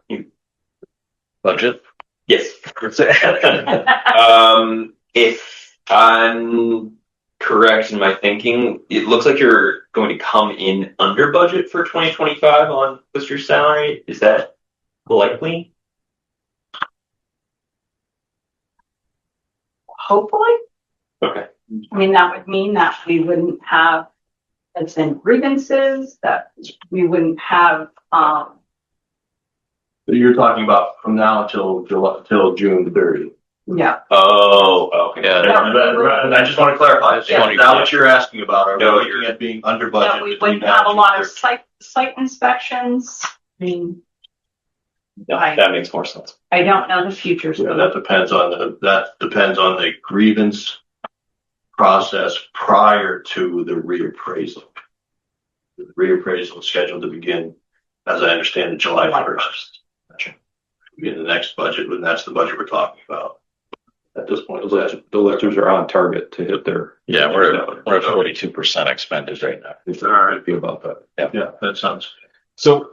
Budget? yes. If I'm correct in my thinking, it looks like you're going to come in under budget for 2025 on Lister's salary. Is that likely? Hopefully. Okay. I mean, that would mean that we wouldn't have, as in grievances, that we wouldn't have, You're talking about from now till June 30th. yeah. Oh, okay. Yeah. I just want to clarify. That's Is funny. that what you're asking about? Are we No, looking at being under budget? That we between wouldn't now have a and lot June of 30th? site inspections. I mean, No, that makes more sense. I don't know the future. Yeah, that depends on the grievance process prior to the reappraisal. The reappraisal is scheduled to begin, as I understand it, July 1st. Gotcha. In the next budget, and that's the budget we're talking about. At this point, The listers are on target to hit their. Yeah, we're at 42% expended right now. It's all right. Be about that. yeah, that sounds. So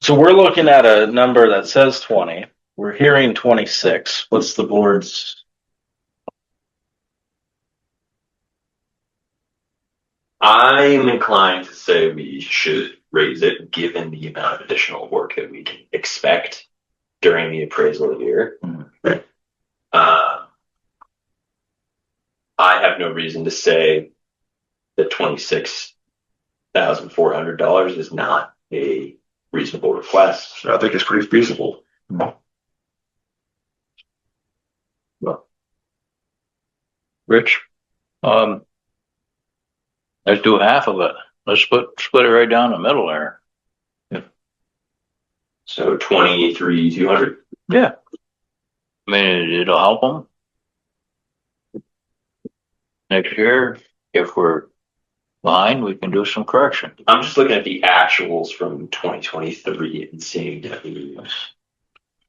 we're looking at a number that says 20. We're hearing 26. What's the board's? I'm inclined to say we should raise it given the amount of additional work that we can expect during the appraisal year. Mhm. I have no reason to say that $26,400 is not a reasonable request. I think it's pretty feasible. Rich? Let's do half of it. Let's split it right down the middle there. So 23,200. Yeah. I mean, it'll help them. Next year, if we're behind, we can do some correction. I'm just looking at the actuals from 2023 and seeing that we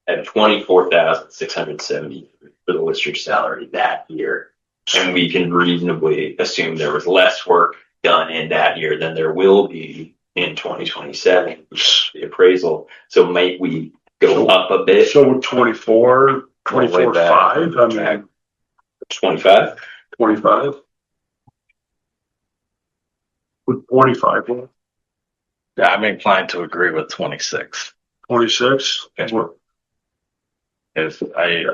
had 24,670 for the lister's salary that year. And we can reasonably assume there was less work done in that year than there will be in 2027, the appraisal. So might we go up a bit? So 24, 24, 5, I mean, 25? 25. With 25, yeah. Yeah, I'm inclined to agree with 26. 26. Okay. What, Is I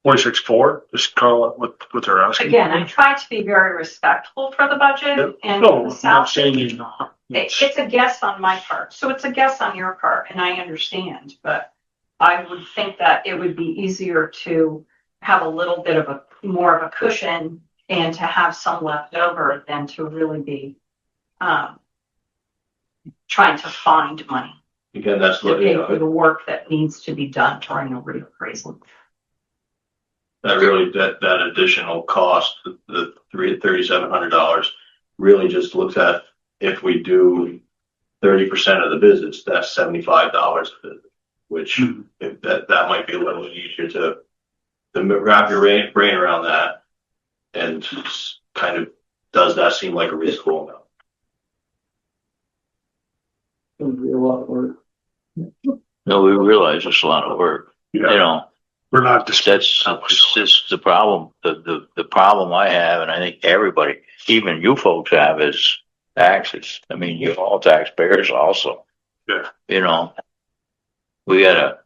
26.4, just call it what they're asking. Again, I try to be very respectful for the budget and No, the I'm not salary. saying you're not. It's a guess on my part, so it's a guess on your part, and I understand, but I would think that it would be easier to have a little bit of more of a cushion and to have some left over than to really be, trying to find money Again, that's to what, pay for the work that needs to be done during a reappraisal. that additional cost, the $3,700 really just looks at if we do 30% of the visits, that's $75 a visit, which if that might be a little easier to wrap your brain around that. And kind of, does that seem like a reasonable amount? It'll be a lot of work. No, we realize it's a lot of work, you know. We're not That's disputing. the problem. The problem I have, and I think everybody, even you folks have, is taxes. I mean, you're all taxpayers also. Yeah. You know, we gotta,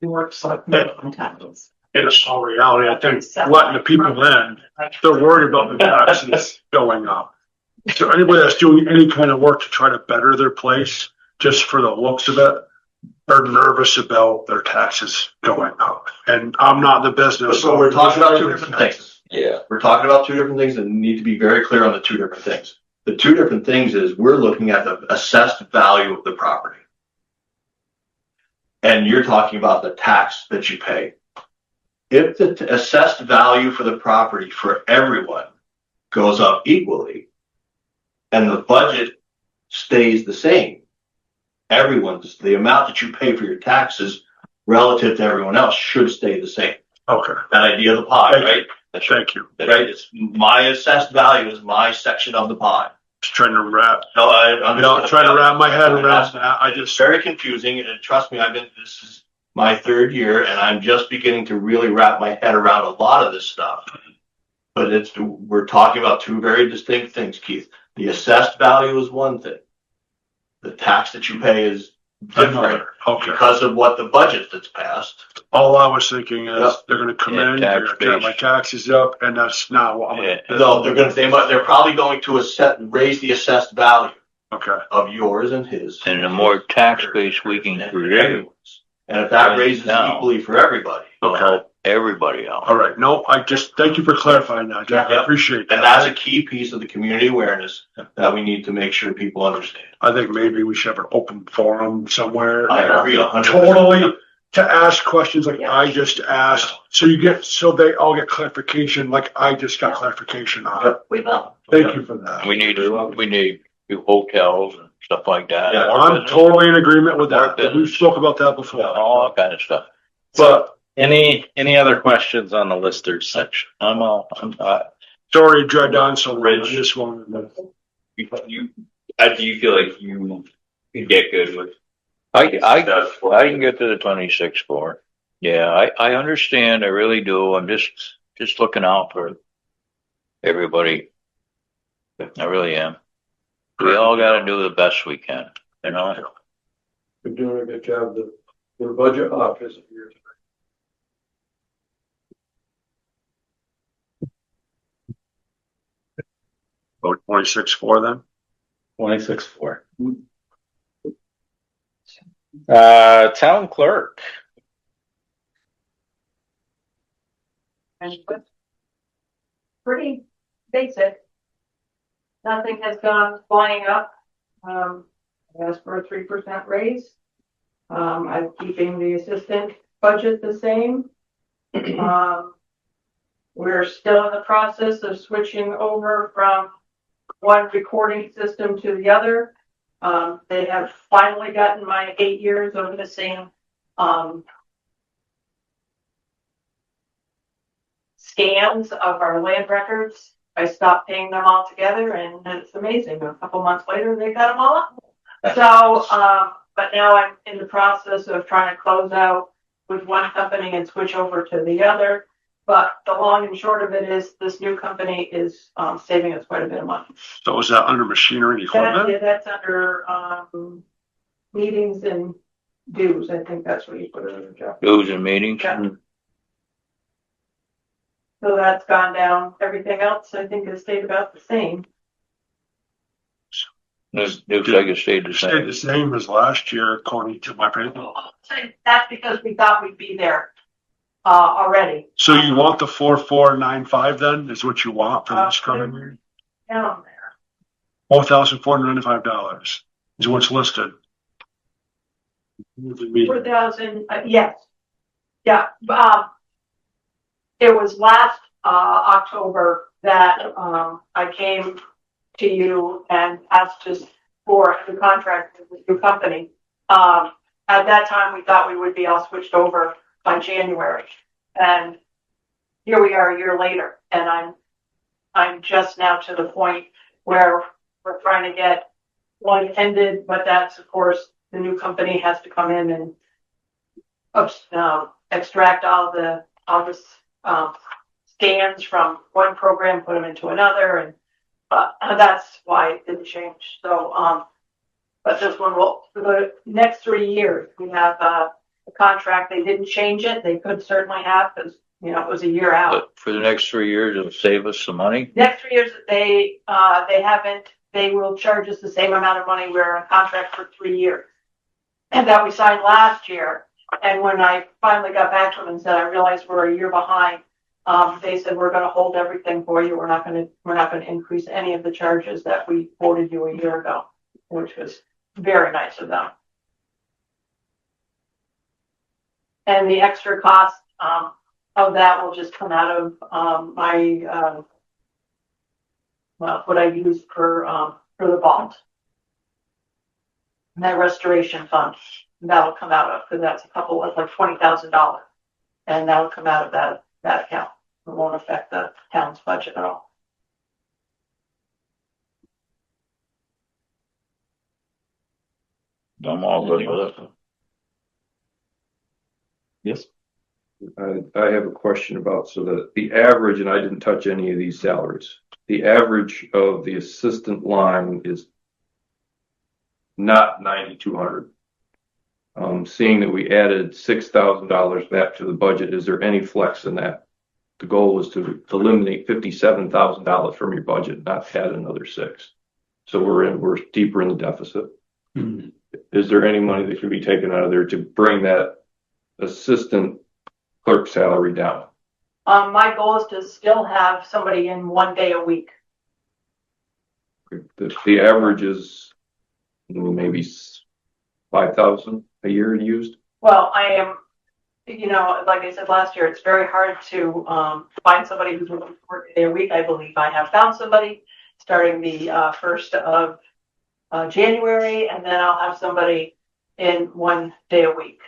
Works like minimum taxes. In all reality, I think letting the people in, they're worried about the taxes going up. So anybody that's doing any kind of work to try to better their place, just for the looks of it, are nervous about their taxes going up. And I'm not in the business. So we're talking about two different things. yeah. We're talking about two different things and need to be very clear on the two different things. The two different things is we're looking at the assessed value of the property. And you're talking about the tax that you pay. If the assessed value for the property for everyone goes up equally and the budget stays the same, the amount that you pay for your taxes relative to everyone else should stay the same. Okay, That idea of the pie, Thank you. right? That's thank you. right. It's my assessed value is my section of the pie. Just trying to wrap, No, I understand. trying to wrap my head around that. It's very confusing, and trust me, this is my third year, and I'm just beginning to really wrap my head around a lot of this stuff. But we're talking about two very distinct things, Keith. The assessed value is one thing. The tax that you pay is different Another. Okay. because of what the budget that's passed. All I was thinking is Yep. they're gonna come Yeah, in, they're gonna get my taxes up, and that's not what I'm Yeah. No, they're probably going to raise the assessed value Okay, of yours and his. And the more tax base we can create, And if that raises No. equally for everybody. it'll Okay. help everybody out. all right. No, thank you for clarifying that, Jack. I Yep. appreciate And that. that's a key piece of the community awareness that we need to make sure people understand. I think maybe we should have an open forum somewhere. I agree 100%. Totally, to ask questions like I just asked, so they all get clarification, like I just got clarification on it. We will. Thank you for that. We need hotels and stuff like that. Yeah, More I'm business, totally in agreement with More that. business. We spoke about that before, all that kind of stuff. but Any other questions on the listers section? I'm sorry to drag on so long. I just wanted to. Do you feel like you could get good with I can get to the 26 for. Yeah, I understand. I really do. I'm just looking out for everybody. I really am. We all got to do the best we can, you know? We're doing a good job. The budget office here. About 26-4 then? 26-4. Town clerk. Pretty basic. Nothing has gone flying up. I asked for a 3% raise. I'm keeping the assistant budget the same. We're still in the process of switching over from one recording system to the other. They have finally gotten my 8 years of missing, scans of our land records. I stopped paying them all together, and it's amazing. A couple months later, they got them all up. So, but now I'm in the process of trying to close out with one company and switch over to the other. But the long and short of it is this new company is saving us quite a bit of money. So is that under machinery and equipment? That's under meetings and dues. I think that's what you put it under, Jeff. Dues and meetings. Yeah. So that's gone down. Everything else, I think, has stayed about the same. Looks like it stayed the Stayed same. the same as last year, according to my paper. That's because we thought we'd be there, already. So you want the 4495 then, is what you want for this coming year? Down there. $4,495 is what's listed. 4,000, yes. Yeah, it was last, October that, I came to you and asked us for the contract with the new company. At that time, we thought we would be all switched over by January. And here we are a year later, and I'm just now to the point where we're trying to get one ended, but that's, of course, the new company has to come in and extract all the scans from one program, put them into another, and that's why it didn't change. So, but this one will, for the next 3 years, we have a contract. They didn't change it. They could certainly have, because, you know, it was a year out. But for the next 3 years, it'll save us some money. Next 3 years, they will charge us the same amount of money. We're in a contract for 3 years. And that we signed last year. And when I finally got back to them and said, I realized we're a year behind, they said, we're going to hold everything for you. We're not going to increase any of the charges that we quoted you a year ago, which was very nice of them. And the extra cost, of that will just come out of, my, what I use for the vault. And that restoration fund, that'll come out of, because that's a couple of like $20,000. And that'll come out of that account. It won't affect the town's budget at all. I'm all good with it. Yes. I have a question about, so the average, and I didn't touch any of these salaries. The average of the assistant line is not 9,200. Seeing that we added $6,000 back to the budget, is there any flex in that? The goal was to eliminate $57,000 from your budget, not add another six. So we're deeper in the deficit. Mm-hmm. Is there any money that can be taken out of there to bring that assistant clerk salary down? My goal is to still have somebody in 1 day a week. The average is maybe 5,000 a year used. Well, I am, you know, like I said last year, it's very hard to find somebody who's willing to work a day a week. I believe I have found somebody starting the 1st of January, and then I'll have somebody in 1 day a week.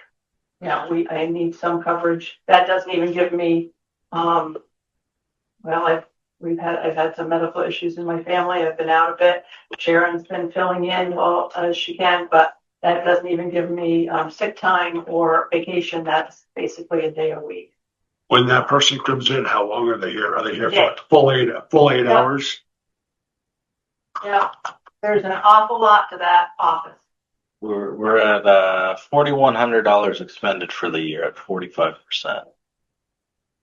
Yeah, I need some coverage. That doesn't even give me, well, I've had some medical issues in my family. I've been out a bit. Sharon's been filling in as she can, but that doesn't even give me sick time or vacation. That's basically a day a week. When that person comes in, how long are they here? Are they here for Yeah. like full eight Yeah. hours? Yeah, there's an awful lot to that office. We're at $4,100 expended for the year at 45%.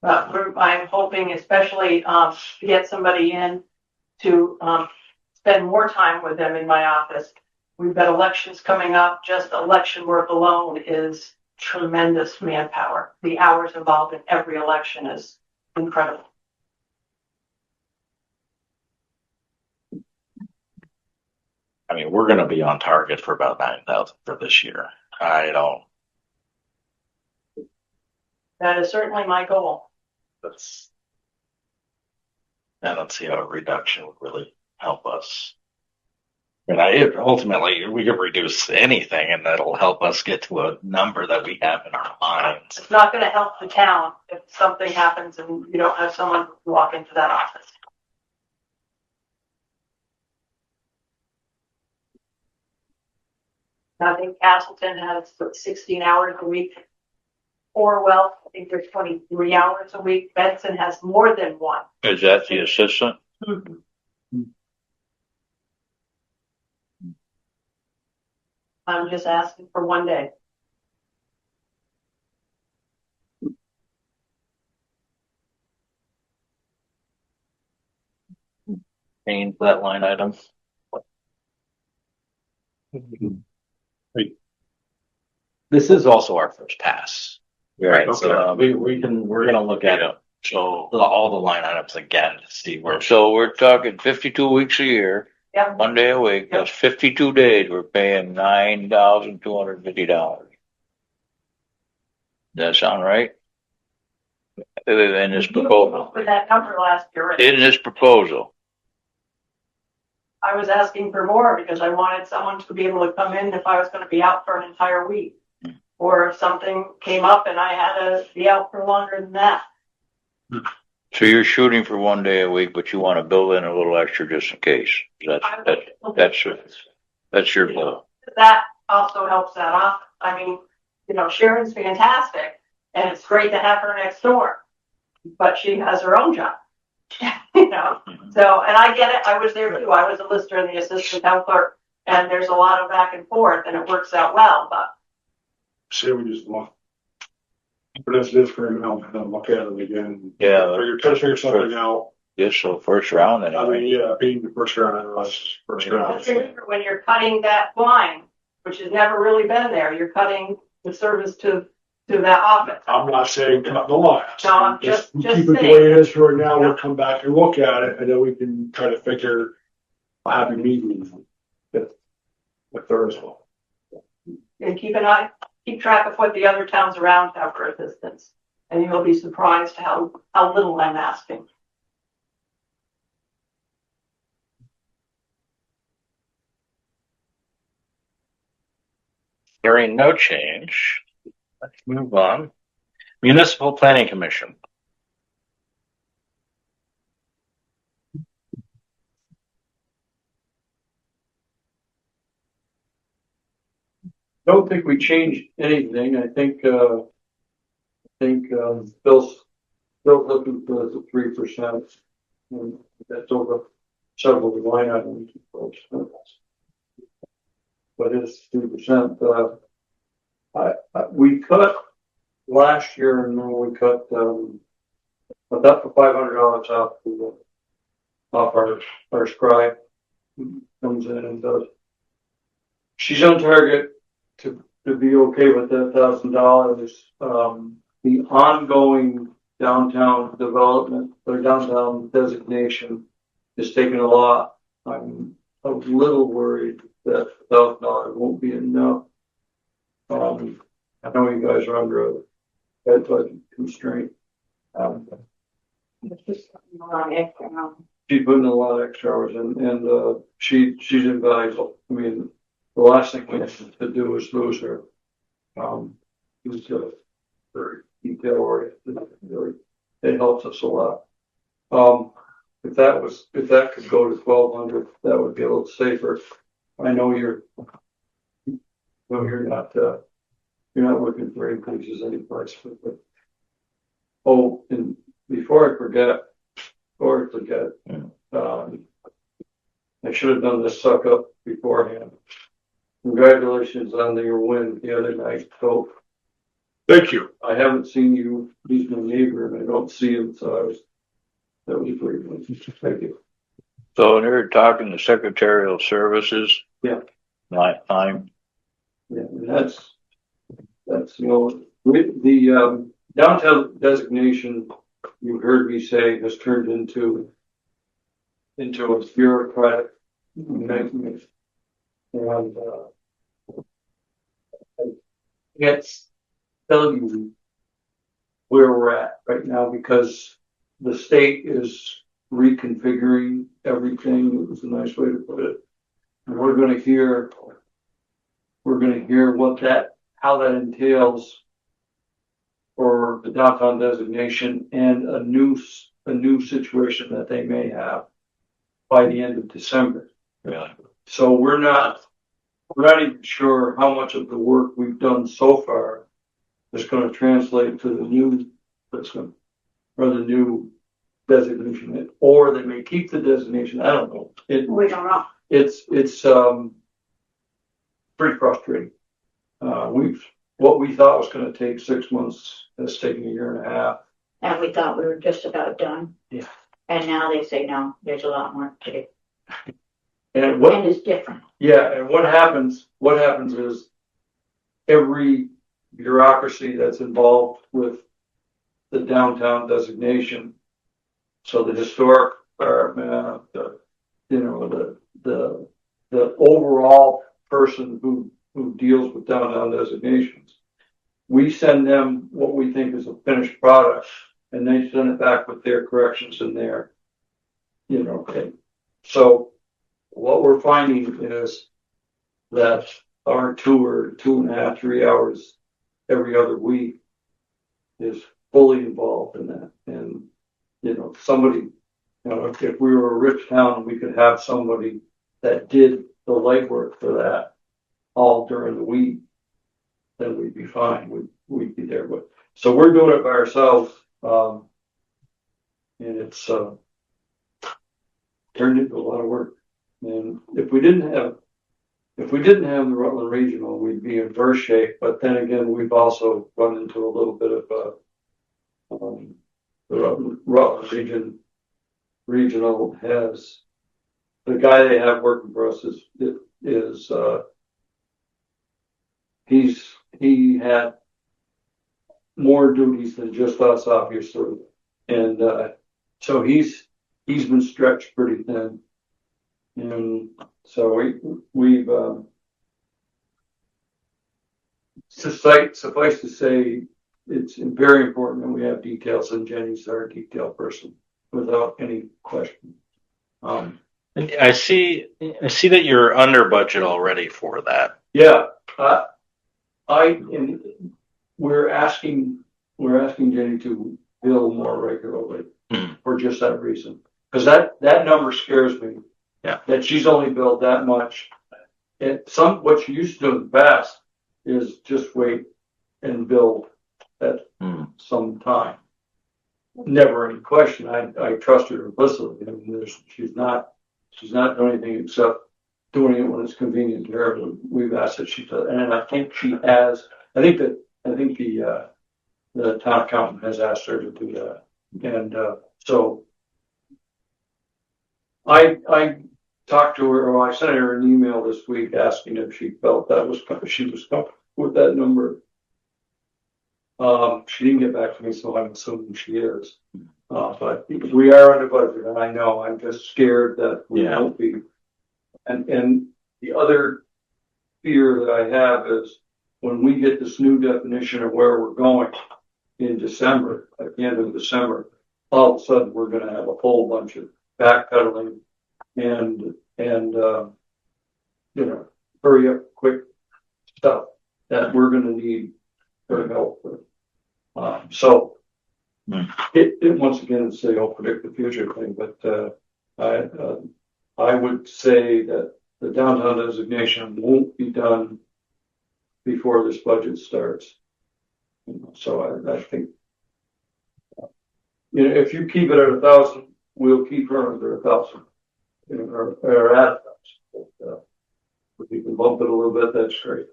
But I'm hoping, especially to get somebody in to spend more time with them in my office. We've got elections coming up. Just election work alone is tremendous manpower. The hours involved in every election is incredible. I mean, we're going to be on target for about 9,000 for this year. I don't That is certainly my goal. see how a reduction would really help us. And ultimately, we could reduce anything and that'll help us get to a number that we have in our minds. It's not going to help the town if something happens and you don't have someone to walk into that office. I think Castleton has 16 hours a week. Orwell, I think there's 23 hours a week. Benson has more than one. Is that the assistant? I'm just asking for 1 day. Change that line item. This is also our first pass. Right, so Okay. we're gonna look at it, So, all the line items again to see where. so we're talking 52 weeks a year, Yeah. 1 day a week, that's 52 days, we're paying $9,250. Does that sound right? In this proposal, With that number last year, in this proposal, I was asking for more because I wanted someone to be able to come in if I was gonna be out for an entire week. Or if something came up and I had to be out for longer than that. so you're shooting for 1 day a week, but you want to build in a little extra just in case. That's your goal. That also helps that off. I mean, Sharon's fantastic and it's great to have her next door, but she has her own job. So, and I get it. I was there too. I was a lister and the assistant town clerk, and there's a lot of back and forth and it works out well, but Say we just look. But that's this for now, and then look at it again. Yeah. Try to figure something out. Just so first round I mean, anyway. yeah, being the first round, I realize it's first round. just remember when you're cutting that line, which has never really been there, you're cutting the service to that office. I'm not saying cut the line. No, I'm just Keep it the saying. way it is for now, we'll come back and look at it, and then we can try to figure a happy medium with Thursday. And keep track of what the other towns around have for assistance. And you'll be surprised how little I'm asking. Hearing no change, let's move on. Municipal Planning Commission. Don't think we changed anything. I think Bill's still looking for the 3%. And that's over several line items. But it's 3%. We cut last year, and then we cut about for $500 off our scribe who comes in and does. She's on target to be okay with that $1,000. The ongoing downtown development or downtown designation is taking a lot. I'm a little worried that $1,000 won't be enough. I know you guys are under a budget constraint. She's putting a lot of extra hours in, and she's invaluable. I mean, the last thing we need to do is lose her. She's very detail oriented. It helps us a lot. If that could go to 1,200, that would be a little safer. I know you're not looking for increases anyplace, but oh, and before I forget, I should have done this suck up beforehand. Congratulations on your win the other night, so. Thank you. I haven't seen you, he's my neighbor, and I don't see him, so that was great. Thank you. So they're talking the secretarial services. Yeah. Time. Yeah, and that's, the downtown designation, you heard me say, has turned into a bureaucratic mechanism. And, it's tell you where we're at right now because the state is reconfiguring everything. It was a nice way to put it. And we're going to hear how that entails for the downtown designation and a new situation that they may have by the end of December. Really? So we're not even sure how much of the work we've done so far is going to translate to the new system or the new designation, or they may keep the designation. I don't know. We don't know. It's pretty frustrating. What we thought was going to take 6 months has taken 1.5 years. And we thought we were just about done. Yeah. And now they say, no, there's a lot more to do. And what, And it's different. yeah, and what happens is every bureaucracy that's involved with the downtown designation. So the historic, the overall person who deals with downtown designations. We send them what we think is a finished product, and they send it back with their corrections in there. Okay. So what we're finding is that our 2.5, 3 hours every other week is fully involved in that. And, somebody, if we were a rich town, we could have somebody that did the legwork for that all during the week, then we'd be fine. We'd be there. But so we're doing it by ourselves. And it's turned into a lot of work. And if we didn't have the Rutland Regional, we'd be in worse shape. But then again, we've also run into a little bit of the Rutland Regional has the guy they have working for us he had more duties than just us, obviously, and so he's been stretched pretty thin, and so we've suffice to say, it's very important that we have details, and Jenny's our detail person without any question. I see that you're under budget already for that. Yeah, we're asking Jenny to bill more regularly for just that reason. Because that number scares me. Yeah. That she's only billed that much. What she used to do in the past is just wait and bill at some time. Never any question. I trust her implicitly. I mean, she's not doing anything except doing it when it's convenient to her. We've asked that she does, and I think she has. I think the town accountant has asked her to do that, and so I talked to her, or I sent her an email this week asking if she felt she was comfortable with that number. She didn't get back to me, so I'm assuming she is. But we are under budget, and I know I'm just scared that we won't be. And the other fear that I have is when we get this new definition of where we're going in December, at the end of December, all of a sudden we're going to have a whole bunch of backpedaling and hurry up quick stuff that we're going to need her help with. So it once again is a predict the future thing, but I would say that the downtown designation won't be done before this budget starts. So I think, if you keep it at 1,000, we'll keep her under 1,000, or at 1,000. But, if you can bump it a little bit, that's great.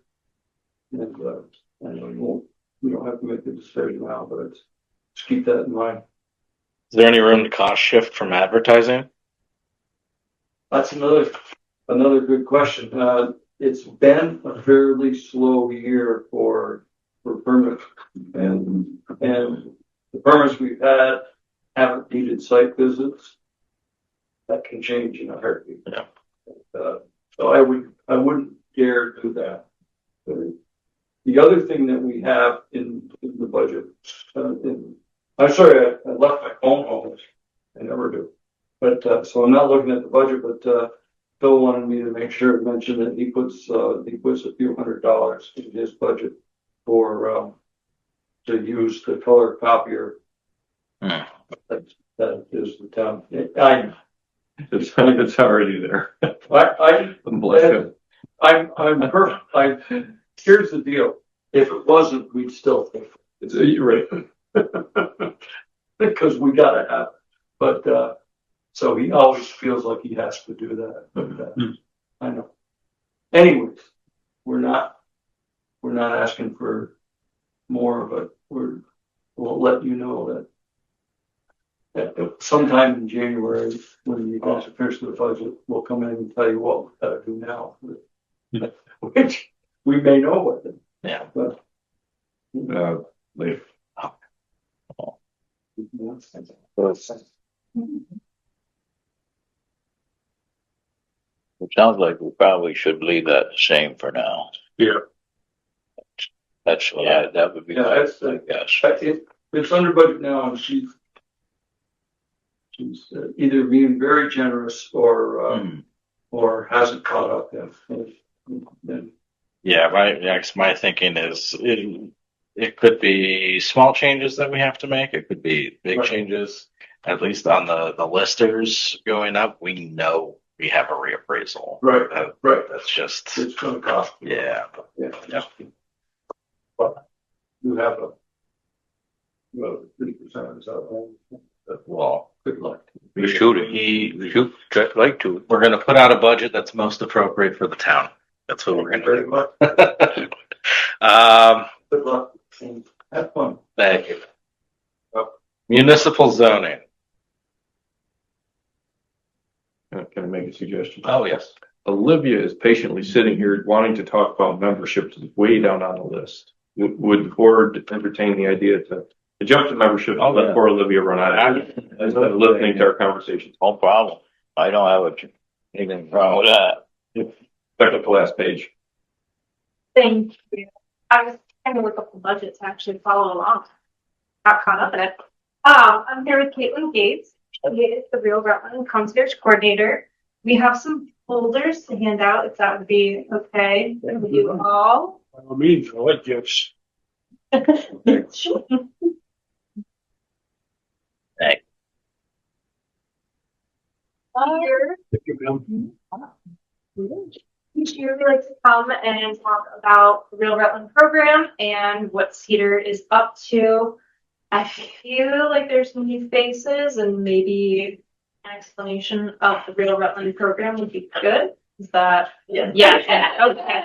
And I know we don't have to make the decision now, but just keep that in mind. Is there any room to cost shift from advertising? That's another good question. It's been a fairly slow year for permits, and the permits we've had haven't needed site visits. That can change in a heartbeat. Yeah. So I wouldn't dare do that. The other thing that we have in the budget, I'm sorry, I left my phone home. I never do. But so I'm not looking at the budget, but Phil wanted me to make sure to mention that he puts a few $100s in his budget for to use the color copier. That is the town. It's already there. I'm perfect. Here's the deal. If it wasn't, we'd still think You're right. because we gotta have it. But so he always feels like he has to do that. But I know. Anyways, we're not asking for more, but we'll let you know sometime in January, when you guys are finished with the budget, we'll come in and tell you what we gotta do now. Which we may know what, Yeah. but. Later. It sounds like we probably should leave that the same for now. Yeah. That's, yeah, that would be, Yeah, that's, I guess. it's under budget now, and she's either being very generous or hasn't caught up yet. Then Yeah, my thinking is it could be small changes that we have to make. It could be big Right. changes. At least on the listers going up, we know we have a reappraisal. Right, right. That's just, It's gonna cost. yeah. Yeah. But you have a 30% is that right? Well, Good luck. We shoot it. We shoot, like to. we're going to put out a budget that's most appropriate for the town. That's what we're going to Very do. much. Good luck. And have fun. Thank you. Municipal zoning. Can I make a suggestion? Oh, yes. Olivia is patiently sitting here wanting to talk about memberships way down on the list. Would the board entertain the idea to jump to membership and let poor Olivia run out of it? Instead of listening to our conversations. No problem. I don't have anything wrong with that. Back up the last page. Thank you. I was trying to look up the budget to actually follow along. Got caught up in it. I'm here with Caitlin Gates. She is the Real Rutland Concierge Coordinator. We have some folders to hand out if that would be okay with you all. By all means, I like gifts. Here, Thank you, ma'am. each year we like to come and talk about the Real Rutland program and what Cedar is up to. I feel like there's some new faces and maybe an explanation of the Real Rutland program would be good. Is that? Yeah. Okay.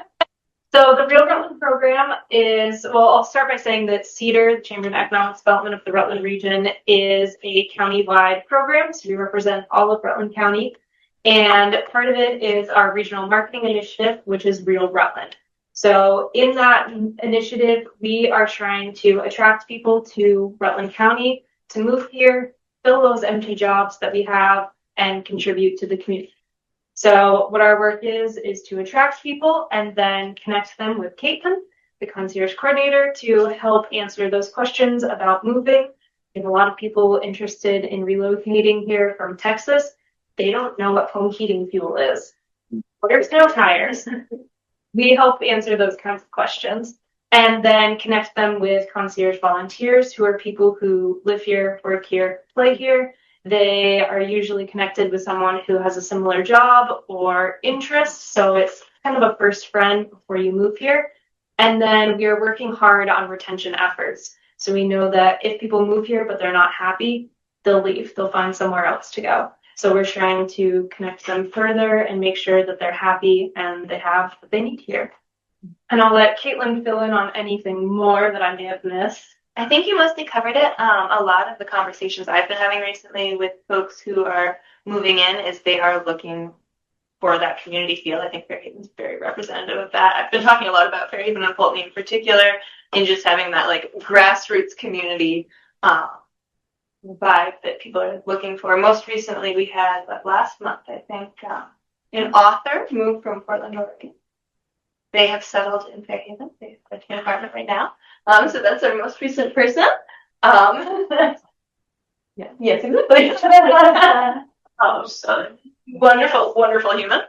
So the Real Rutland program is, well, I'll start by saying that Cedar, the Chamber of Economic Development of the Rutland region, is a county-wide program. So we represent all of Rutland County. And part of it is our regional marketing initiative, which is Real Rutland. So in that initiative, we are trying to attract people to Rutland County to move here, fill those empty jobs that we have, and contribute to the community. So what our work is to attract people and then connect them with Caitlin, the concierge coordinator, to help answer those questions about moving. We have a lot of people interested in relocating here from Texas. They don't know what home heating fuel is. There's no tires. We help answer those kinds of questions and then connect them with concierge volunteers who are people who live here, work here, play here. They are usually connected with someone who has a similar job or interest. So it's kind of a first friend before you move here. And then we are working hard on retention efforts. So we know that if people move here, but they're not happy, they'll leave. They'll find somewhere else to go. So we're trying to connect them further and make sure that they're happy and they have what they need here. And I'll let Caitlin fill in on anything more that I may have missed. I think you mostly covered it. A lot of the conversations I've been having recently with folks who are moving in is they are looking for that community feel. I think Fairhaven's very representative of that. I've been talking a lot about Fairhaven and Fulton in particular, and just having that like grassroots community vibe that people are looking for. Most recently, we had last month, I think, an author moved from Portland, Oregon. They have settled in Fairhaven. They have an apartment right now. So that's our most recent person. Yeah, yes, exactly. So wonderful, wonderful human.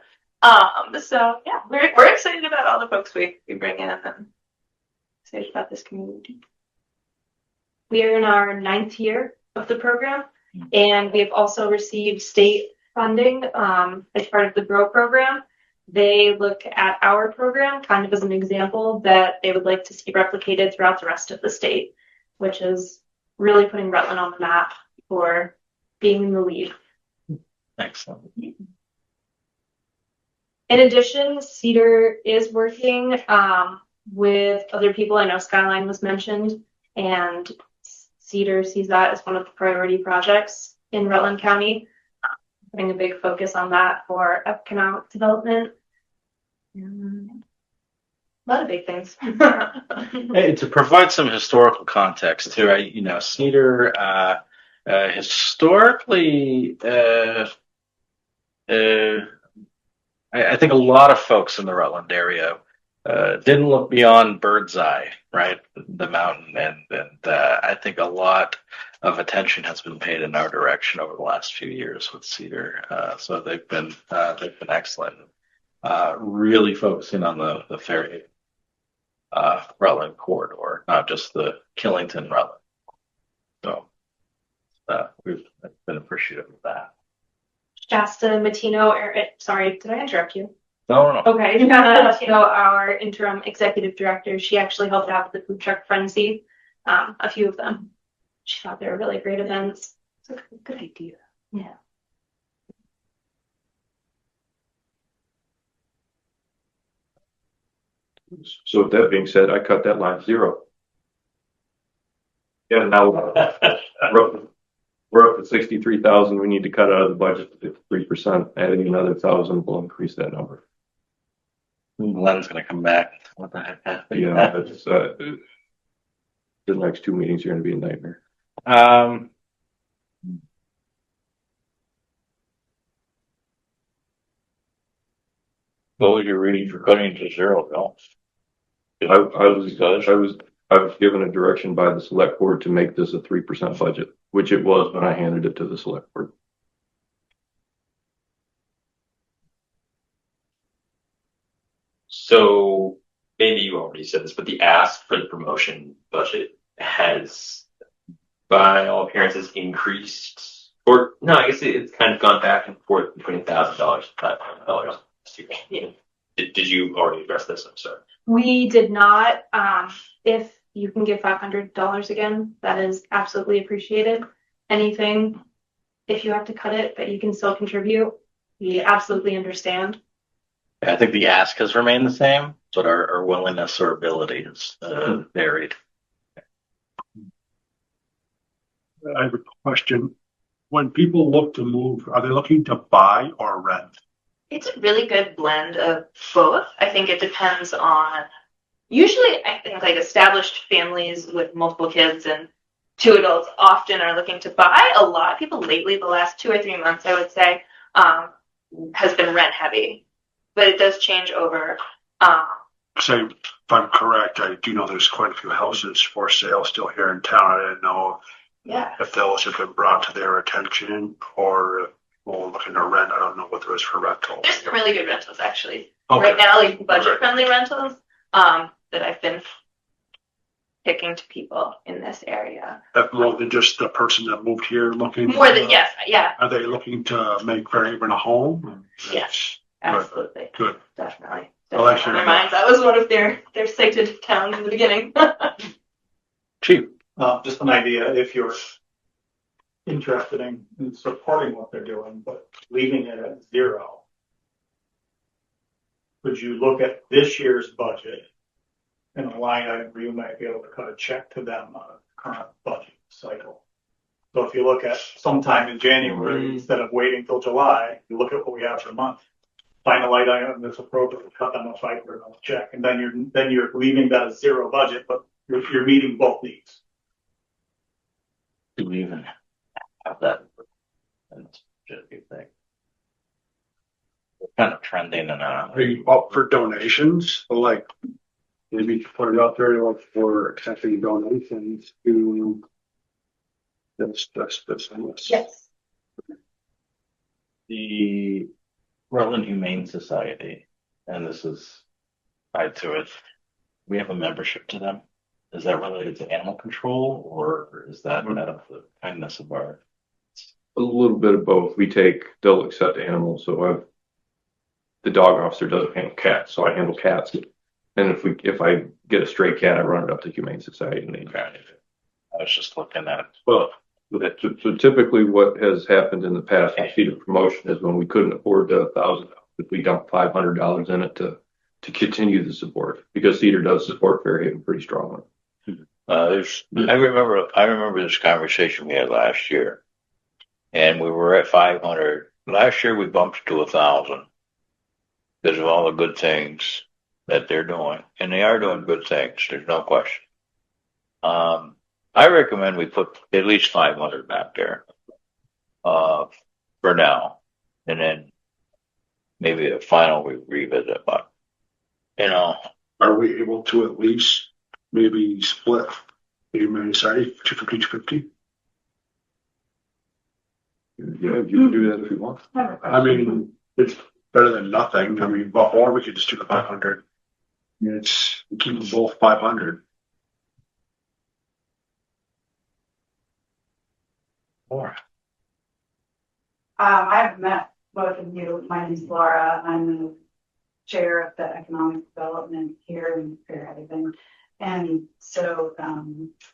So yeah, we're excited about all the folks we bring in and excited about this community. We are in our 9th year of the program, and we have also received state funding as part of the GROW program. They look at our program kind of as an example that they would like to see replicated throughout the rest of the state, which is really putting Rutland on the map for being in the lead. Excellent. In addition, Cedar is working with other people. I know Skyline was mentioned, and Cedar sees that as one of the priority projects. in Rutland County. Putting a big focus on that for economic development. A lot of big things. Hey, to provide some historical context too, right? You know, Cedar, historically, I think a lot of folks in the Rutland area didn't look beyond Bird's Eye, right? The mountain, and I think a lot of attention has been paid in our direction over the last few years with Cedar. So they've been excellent. Really focusing on the Fairhaven Rutland corridor, not just the Killington Rutland. So we've been appreciative of that. Shasta Matino, sorry, did I interrupt you? No. Okay, Shasta Matino, our interim executive director, she actually helped out with the food truck frenzy, a few of them. She thought they were really great events. It's a good idea. Yeah. So with that being said, I cut that line 0. Yeah, now we're up to 63,000. We need to cut out of the budget to 3%. Adding another 1,000 will increase that number. Glenn's gonna come back. What the heck happened? Yeah, it's the next 2 meetings are going to be a nightmare. What was your reading for cutting to 0, Bill? I was given a direction by the select board to make this a 3% budget, which it was when I handed it to the select board. So maybe you already said this, but the ask for the promotion budget has, by all appearances, increased. Or no, I guess it's kind of gone back and forth between $1,000 and $500. Yeah. Did you already address this? I'm sorry. We did not. If you can give $500 again, that is absolutely appreciated. Anything, if you have to cut it, but you can still contribute, we absolutely understand. I think the ask has remained the same, but our willingness or ability has varied. I have a question. When people look to move, are they looking to buy or rent? It's a really good blend of both. I think it depends on, usually I think like established families with multiple kids and 2 adults often are looking to buy. A lot of people lately, the last 2 or 3 months, I would say, has been rent heavy, but it does change over. Say, if I'm correct, I do know there's quite a few houses for sale still here in town. I didn't know if those have been brought to their attention or looking to rent. I don't know what there is for rental. There's some really good rentals actually. Okay. Right now, like budget friendly rentals that I've been picking to people in this area. More than just the person that moved here looking? More than, yes, yeah. Are they looking to make Fairhaven a home? Yes, absolutely. Good. Definitely. Well, Definitely on their minds. That was one of their cited towns in the beginning. Chief. Just an idea, if you're interested in supporting what they're doing, but leaving it at 0. Could you look at this year's budget in a line item where you might be able to cut a check to them on a current budget cycle? So if you look at sometime in January, instead of waiting till July, you look at what we have for the month. Find a line item that's appropriate, cut them a $500 check, and then you're leaving that as 0 budget, but you're meeting both needs. Do we even have that? That's just a good thing. We're kind of trending in Are you up for donations? Like, maybe put it out there like for accepting donations to this and this. Yes. the Rutland Humane Society, and this is tied to it. We have a membership to them. Is that related to animal control, or is that out of the kindness of our? A little bit of both. They'll accept animals. So the dog officer doesn't handle cats, so I handle cats. And if I get a stray cat, I run it up to Humane Society and they manage it. I was just looking at it. Well, so typically what has happened in the past with Cedar Promotion is when we couldn't afford the $1,000, we dumped $500 in it to continue the support, because Cedar does support Fairhaven pretty strongly. I remember this conversation we had last year. and we were at 500. Last year we bumped to 1,000 because of all the good things that they're doing, and they are doing good things. There's no question. I recommend we put at least 500 back there, for now, and then maybe a final we revisit. But you know, Are we able to at least maybe split the municipality 250? Yeah, you can do that if you want. I mean, it's better than nothing. I mean, or we could just do the 500. I mean, it's keep them both 500. Or I've met both of you. My name's Laura. I'm the chair of the economic development here in Fairhaven. And so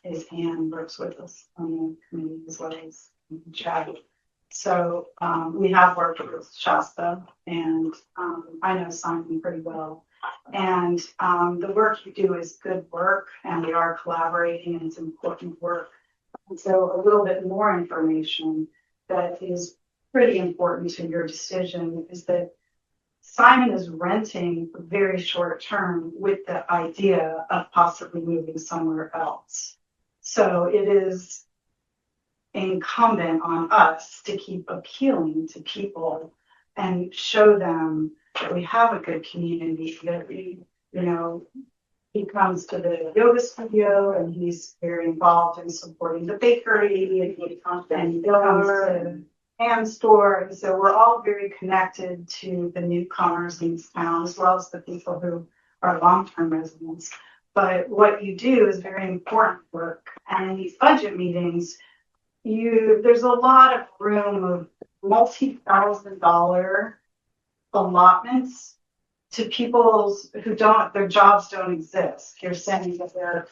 his Ann works with us on the committee as well as Chad. So we have worked with Shasta, and I know Simon pretty well. And the work you do is good work, and we are collaborating, and it's important work. And so a little bit more information that is pretty important to your decision is that Simon is renting very short term with the idea of possibly moving somewhere else. So it is incumbent on us to keep appealing to people and show them that we have a good community, that we, you know, he comes to the yoga studio and he's very involved in supporting the bakery, and he comes to the ham store. And so we're all very connected to the newcomers in this town, as well as the people who are long-term residents. But what you do is very important work. And in these budget meetings, there's a lot of room of multi-$1,000 allotments to people who their jobs don't exist. You're saying that there are,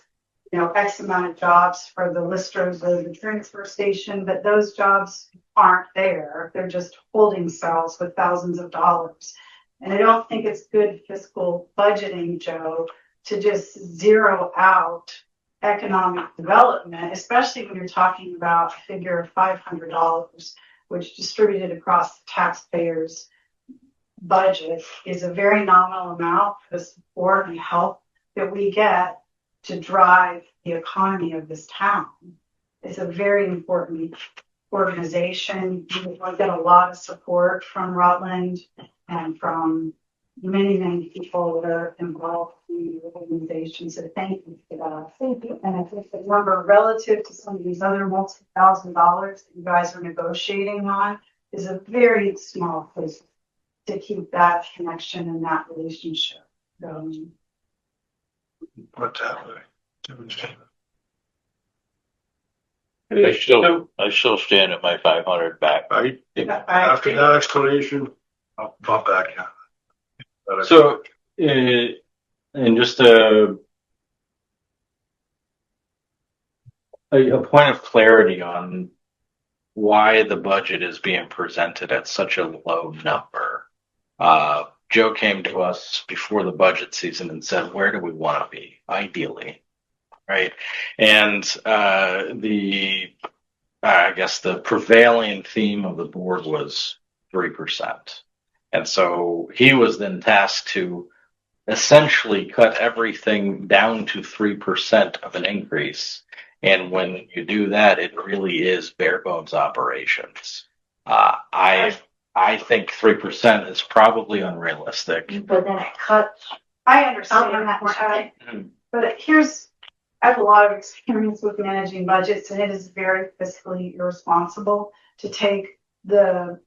X amount of jobs for the listers or the transfer station, but those jobs aren't there. They're just holding cells with thousands of dollars. And I don't think it's good fiscal budgeting, Joe, to just zero out economic development, especially when you're talking about a figure of $500, which distributed across the taxpayers' budget is a very nominal amount for the support and help that we get to drive the economy of this town. It's a very important organization. We get a lot of support from Rutland and from many, many people that are involved in the organization. So thank you for that. Thank you. And I think the number relative to some of these other multi-$1,000 that you guys are negotiating on is a very small place to keep that connection and that relationship going. Put that way. I still stand at my 500 back. Right? After that explanation, I'll bump back. Yeah. So, and just a point of clarity on why the budget is being presented at such a low number. Joe came to us before the budget season and said, where do we want to be, ideally? Right. And I guess the prevailing theme of the board was 3%. And so he was then tasked to essentially cut everything down to 3% of an increase. And when you do that, it really is bare bones operations. I think 3% is probably unrealistic. But then it cuts. I understand that, but I have a lot of experience with managing budgets, and it is very fiscally irresponsible to take the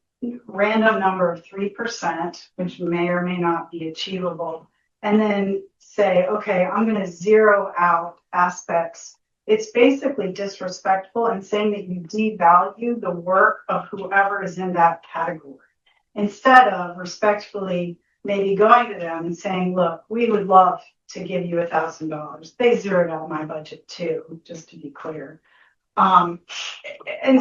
random number of 3%, which may or may not be achievable, and then say, okay, I'm going to zero out aspects. It's basically disrespectful and saying that you devalue the work of whoever is in that category, instead of respectfully maybe going to them and saying, look, we would love to give you $1,000. They zeroed out my budget too, just to be clear. And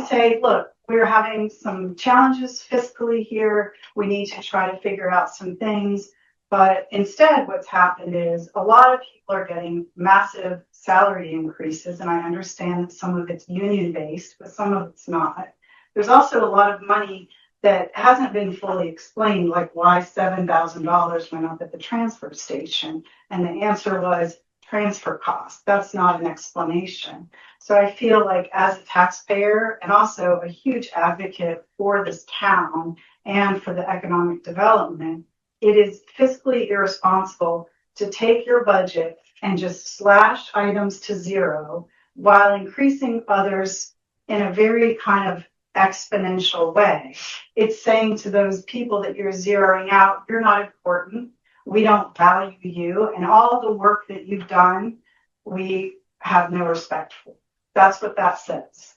say, look, we're having some challenges fiscally here. We need to try to figure out some things. But instead, what's happened is a lot of people are getting massive salary increases. And I understand that some of it's union based, but some of it's not. there's also a lot of money that hasn't been fully explained, like why $7,000 went up at the transfer station. And the answer was transfer costs. That's not an explanation. So I feel like as a taxpayer and also a huge advocate for this town and for the economic development, it is fiscally irresponsible to take your budget and just slash items to zero while increasing others in a very kind of exponential way. It's saying to those people that you're zeroing out, you're not important. We don't value you, and all the work that you've done, we have no respect for. That's what that says.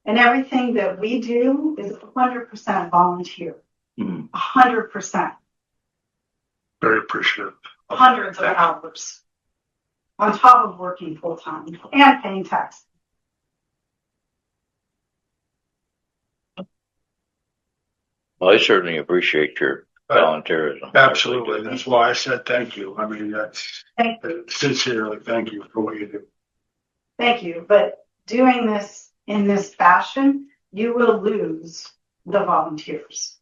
And everything that we do is 100% volunteer. 100%. Very appreciative. Hundreds of hours on top of working full time and paying tax. Well, I certainly appreciate your volunteerism. Absolutely. That's why I said thank you. I mean, that's sincerely thank you for what you do. Thank you. But doing this in this fashion, you will lose the volunteers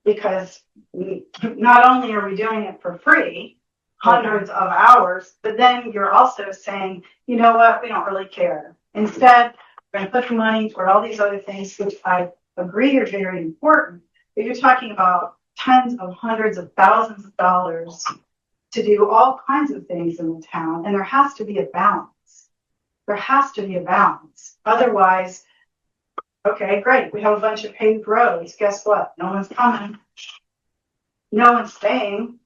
because not only are we doing it for free, hundreds of hours, but then you're also saying, you know what, we don't really care. Instead, we're going to put the money toward all these other things, which I agree are very important. But you're talking about tens of hundreds of thousands of dollars to do all kinds of things in the town, and there has to be a balance. There has to be a balance. Otherwise, okay, great, we have a bunch of paved roads. Guess what? No one's coming. No one's staying.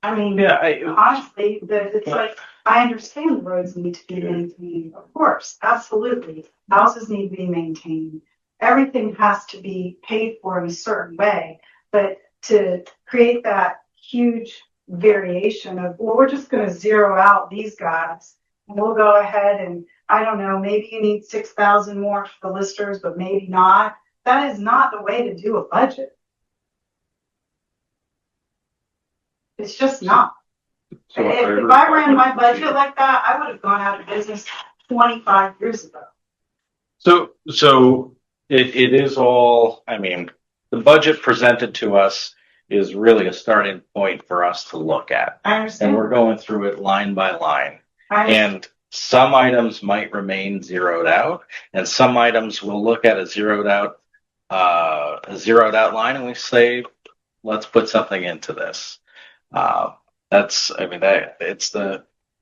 I mean, honestly, it's like, I understand the roads need to be maintained. Of course, absolutely. Houses need to be maintained. Everything has to be paid for in a certain way. But to create that huge variation of, well, we're just going to zero out these guys and we'll go ahead and, I don't know, maybe you need 6,000 more for the listers, but maybe not. That is not the way to do a budget. It's just not. So If I ran my budget like that, I would have gone out of business 25 years ago. So it is all, I mean, the budget presented to us is really a starting point for us to look at. I understand. And we're going through it line by line. And some items might remain zeroed out, and some items we'll look at a zeroed out line and we say, let's put something into this. It's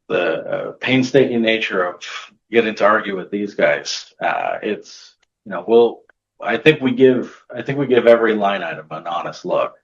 the painstaking nature of getting to argue with these guys. I think we give every line item an honest look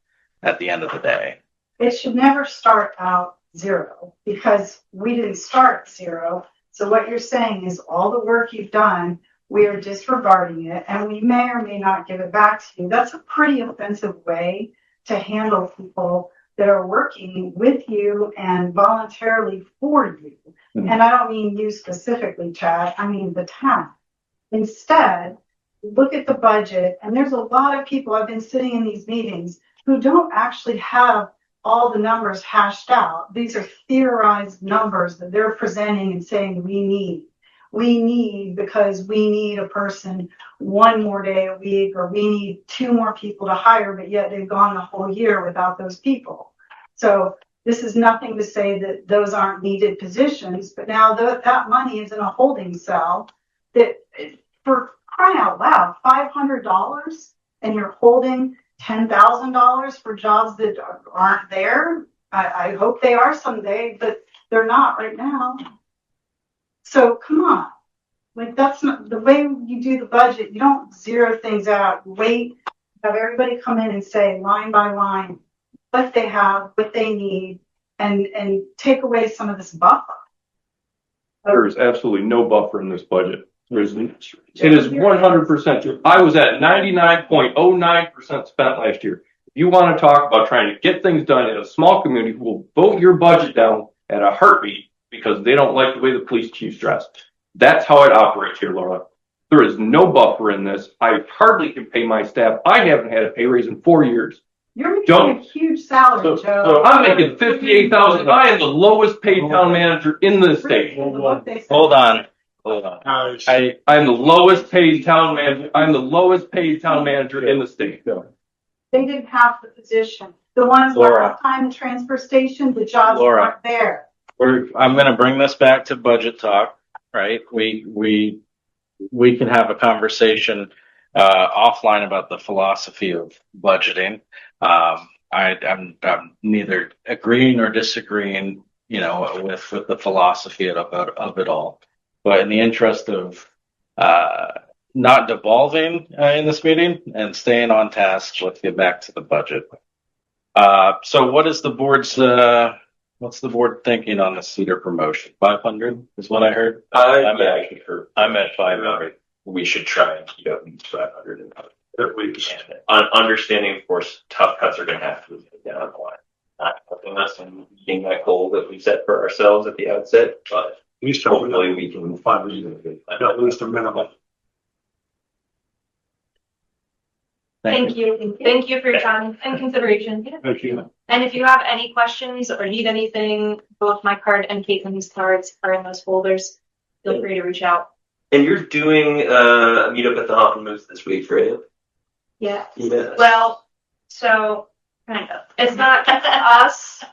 at the end of the day. It should never start out zero because we didn't start zero. So what you're saying is all the work you've done, we are disregarding it and we may or may not give it back to you. That's a pretty offensive way to handle people that are working with you and voluntarily for you. Mm-hmm. And I don't mean you specifically, Chad, I mean the town. Instead, look at the budget, and there's a lot of people, I've been sitting in these meetings, who don't actually have all the numbers hashed out. These are theorized numbers that they're presenting and saying we need. We need because we need a person one more day a week, or we need 2 more people to hire, but yet they've gone the whole year without those people. So this is nothing to say that those aren't needed positions, but now that money is in a holding cell that, for crying out loud, $500 and you're holding $10,000 for jobs that aren't there. I hope they are someday, but they're not right now. So come on, like that's not the way you do the budget. You don't zero things out. Wait, have everybody come in and say line by line what they have, what they need, and take away some of this buffer. There is absolutely no buffer in this budget. It is 100%. I was at 99.09% spent last year. If you want to talk about trying to get things done in a small community who will vote your budget down at a heartbeat because they don't like the way the police chief's dressed, that's how it operates here, Laura. There is no buffer in this. I hardly can pay my staff. I haven't had a pay raise in 4 years. You're making a huge salary, Joe. So I'm making $58,000. I am the lowest paid town manager in the state. Hold on. Hold on. I'm the lowest paid town manager. I'm the lowest paid town manager in the state. They didn't have the position. The ones Laura. last time, the transfer station, the jobs Laura. weren't there. I'm gonna bring this back to budget talk, right? We can have a conversation, offline about the philosophy of budgeting. I'm neither agreeing or disagreeing, with the philosophy of it all. But in the interest of, not devolving, in this meeting and staying on task, let's get back to the budget. So what is the board's, what's the board thinking on the Cedar promotion? 500 is what I heard. I'm at 500. We should try and keep at least 500 At least. understanding, of course, tough cuts are going to have to be taken down the line. Not helping us in meeting that goal that we set for ourselves at the outset, but At least hopefully we can find at least a minimum. Thank you. Thank you for your time and consideration. Thank you. And if you have any questions or need anything, both my card and Caitlin's cards are in those folders. Feel free to reach out. And you're doing a meetup at the Hoffman Moose this week, right? Yeah. Yes. Well, so kind of. It's not us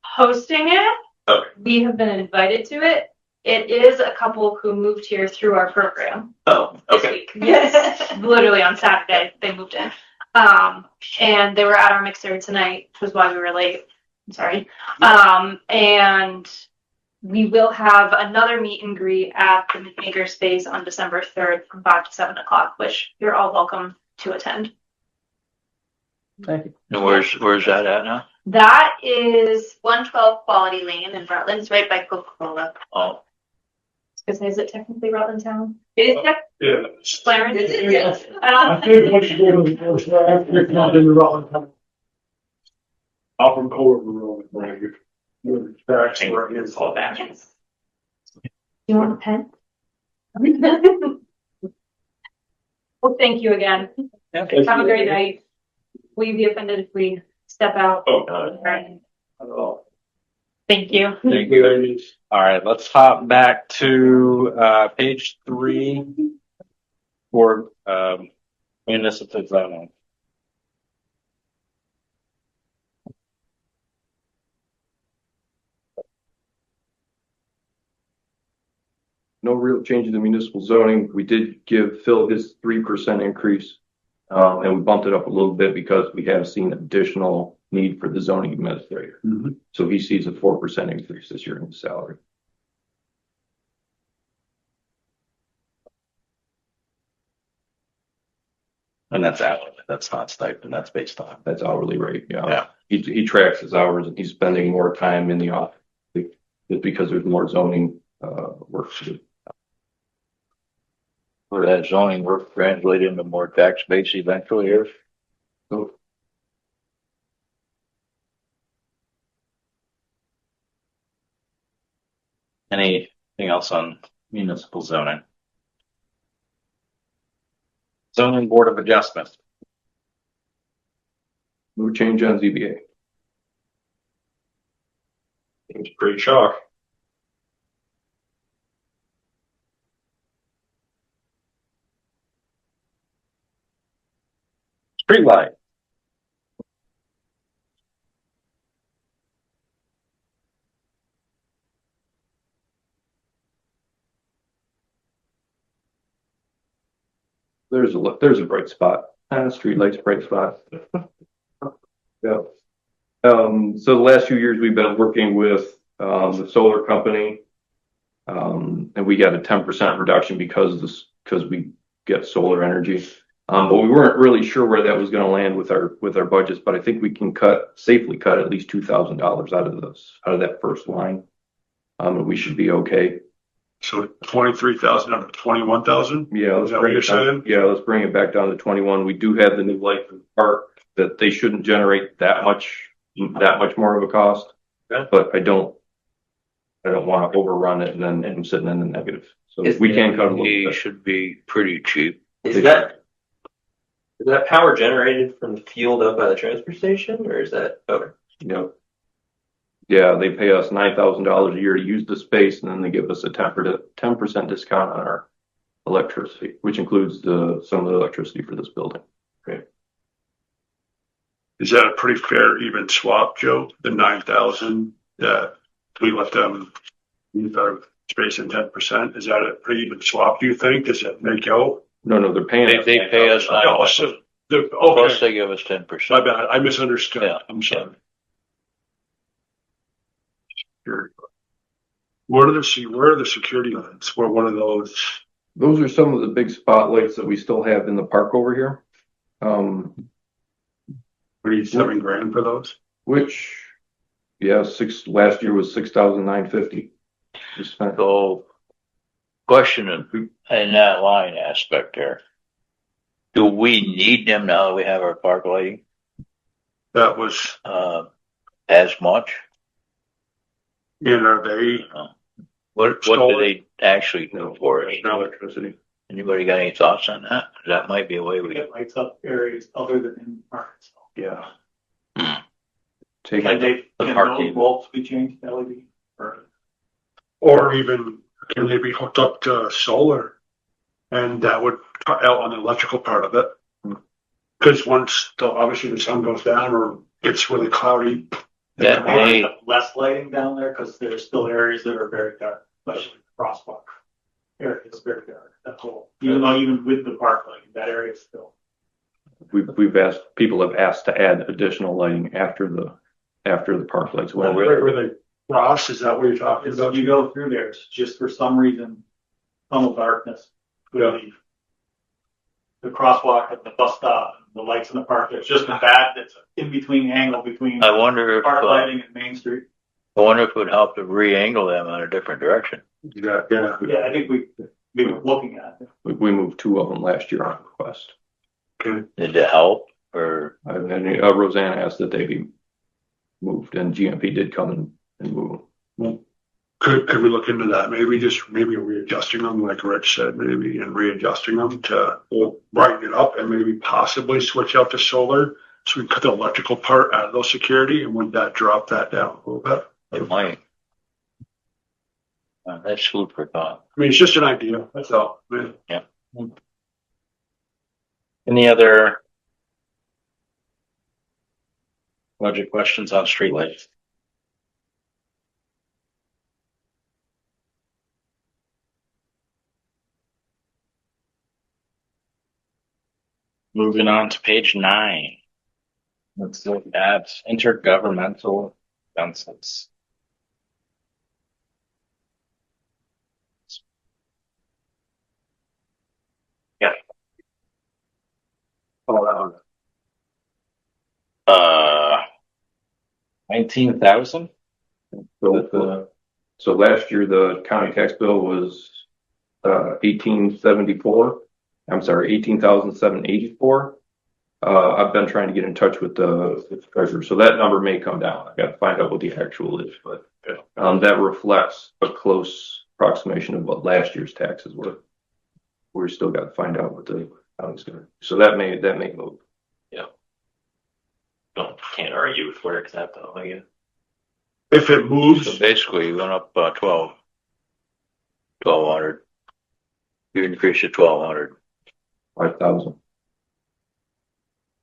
hosting it. Okay. We have been invited to it. It is a couple who moved here through our program. Oh, This okay. week. Yes. Literally on Saturday, they moved in. And they were at our mixer tonight, which was why we were late. I'm sorry. And we will have another meet and greet at the Maker Space on December 3rd from 5 to 7 o'clock, which you're all welcome to attend. Thank you. And where's that at now? That is, 112 Quality Lane in Rutland. It's right by Coca-Cola. Oh, is it technically Rutland Town? It is Yeah. Clarence? Yes. I think what you do is not in the Rutland. Out from Colorado, right? You're back to where it is. Call back. Yes. You want a pen? Well, thank you again. Yeah. Have a great night. Will you be offended if we step out? Oh, no. Right. Thank you. Thank you, ladies. All right, let's hop back to, page 3 for, municipal zoning. No real changes in municipal zoning. We did give Phil his 3% increase. And we bumped it up a little bit because we have seen additional need for the zoning administrator. Mhm. So he sees a 4% increase this year in his salary. And that's hourly. That's not stipend. That's based on. That's hourly rate, yeah. Yeah. He tracks his hours and he's spending more time in the office. It's because there's more zoning, work to do. will that zoning work translate into more tax base eventually here? So Anything else on municipal zoning? Zoning Board of Adjustment. no change on ZBA. Seems pretty chalk. Streetlight. There's a bright spot. Streetlights, bright spot. Yeah. So the last few years we've been working with, the solar company. And we got a 10% reduction because we get solar energy. But we weren't really sure where that was gonna land with our budgets, but I think we can safely cut at least $2,000 out of that first line. And we should be okay. So 23,000 out of 21,000? Yeah, Is that what you're saying? let's bring it back down to 21. We do have the new light in the park that they shouldn't generate that much more of a cost. Okay. But I don't want to overrun it and then end up sitting in the negative. So Is we can cut a little He bit. should be pretty cheap. Is that power generated from the field up by the transfer station, or is that? Oh, Yeah. Yeah, they pay us $9,000 a year to use the space, and then they give us a 10% discount on our electricity, which includes some of the electricity for this building. Is that a pretty fair even swap, Joe? The 9,000 that we let them use our space in 10%? Is that a pretty even swap, do you think? Does that make out? No, they're paying. They pay us Oh, so plus okay, they give us 10%. my bad. I misunderstood. Yeah. I'm sorry. Sure. Where are the security lights? Where one of those? Those are some of the big spotlights that we still have in the park over here. What are you, $7,000 for those? Which, yeah, last year was 6,950. So, question in that line aspect there. Do we need them now that we have our park lighting, That was, as much? and are they? What do they actually do for us? Electricity. Anybody got any thoughts on that? That might be a way we. It lights up areas other than in the park. So. Yeah. Can those bulbs be changed to LED? Or even, can they be hooked up to solar? And that would cut out on the electrical part of it. Because obviously the sun goes down or gets really cloudy. That may, Less lighting down there because there's still areas that are very dark, especially the crosswalk. Area is very dark. That's whole. Even with the park lighting, that area is still. People have asked to add additional lighting after the park lights. Where they cross, is that what you're talking about? You go through there, it's just for some reason, tunnel darkness. Yeah. The crosswalk at the bus stop, the lights in the park, it's just a bad, it's in between angle between I wonder if, park lighting and Main Street. I wonder if it would help to re-angle them in a different direction. Yeah. Yeah, I think we were looking at it. We moved 2 of them last year on request. Okay. Did it help or? Roseanne asked that they be moved, and GMP did come and move them. Could we look into that? Maybe readjusting them, like Rich said, and readjusting them to brighten it up and maybe possibly switch out to solar. So we cut the electrical part out of those security, and would that drop that down a little bit? It might. That's food for thought. I mean, it's just an idea. That's all. Man. Yeah. Any other budget questions on streetlights? Moving on to page 9. Let's look at intergovernmental expenses. Yeah. Oh, 19,000. So last year the county tax bill was 1874. I'm sorry, 18,784. I've been trying to get in touch with the treasurer, so that number may come down. I've got to find out what the actual is, but that reflects a close approximation of what last year's taxes were. We're still got to find out what the county's going to. So that may move. Yeah. Can't argue with where it's at though, I guess. If it moves, So basically you went up 1,200. You increased it 1,200. 5,000.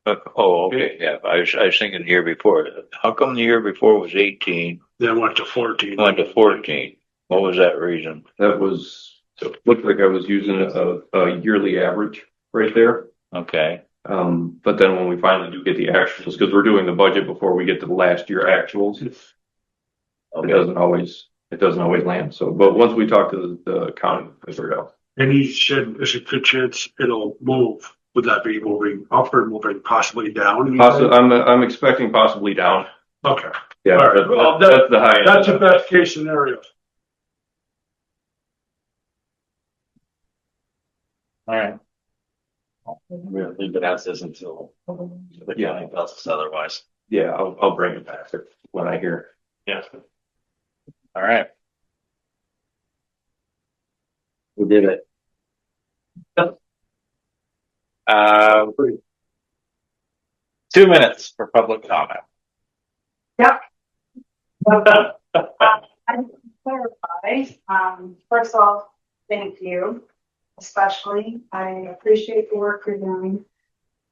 Oh, okay, yeah, I was thinking the year before. How come the year before was 18, then went to 14. went to 14? What was that reason? That was, so it looked like I was using a yearly average right there. Okay, But then when we finally do get the actuals, because we're doing the budget before we get to the last year actuals, it doesn't always land. So, but once we talk to the county, we'll figure it out. And he said there's a good chance it'll move. Would that be moving up or moving possibly down? I'm expecting possibly down. Okay. Yeah, All right. Well, that's the high end. That's a best case scenario. All right. We'll leave it as is until the county tells us otherwise. Yeah, I'll bring it back when I hear. Yeah. All right. we did it. 2 minutes for public comment. I just want to clarify, first of all, thank you, especially. I appreciate the work you're doing.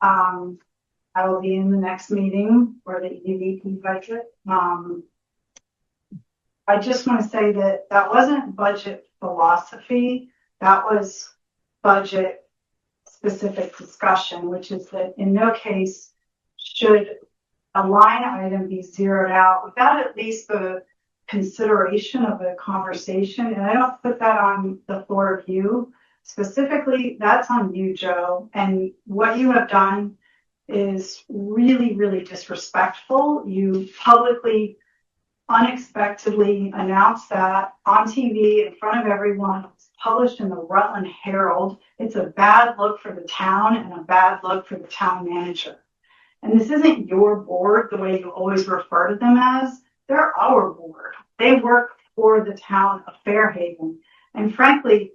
I will be in the next meeting for the EDP budget. I just want to say that that wasn't budget philosophy. That was budget specific discussion, which is that in no case should a line item be zeroed out without at least the consideration of a conversation. And I don't put that on the floor of you. Specifically, that's on you, Joe. And what you have done is really, really disrespectful. You publicly, unexpectedly announced that on TV in front of everyone. It's published in the Rutland Herald. It's a bad look for the town and a bad look for the town manager. And this isn't your board the way you always refer to them as. They're our board. They work for the town of Fairhaven. And frankly,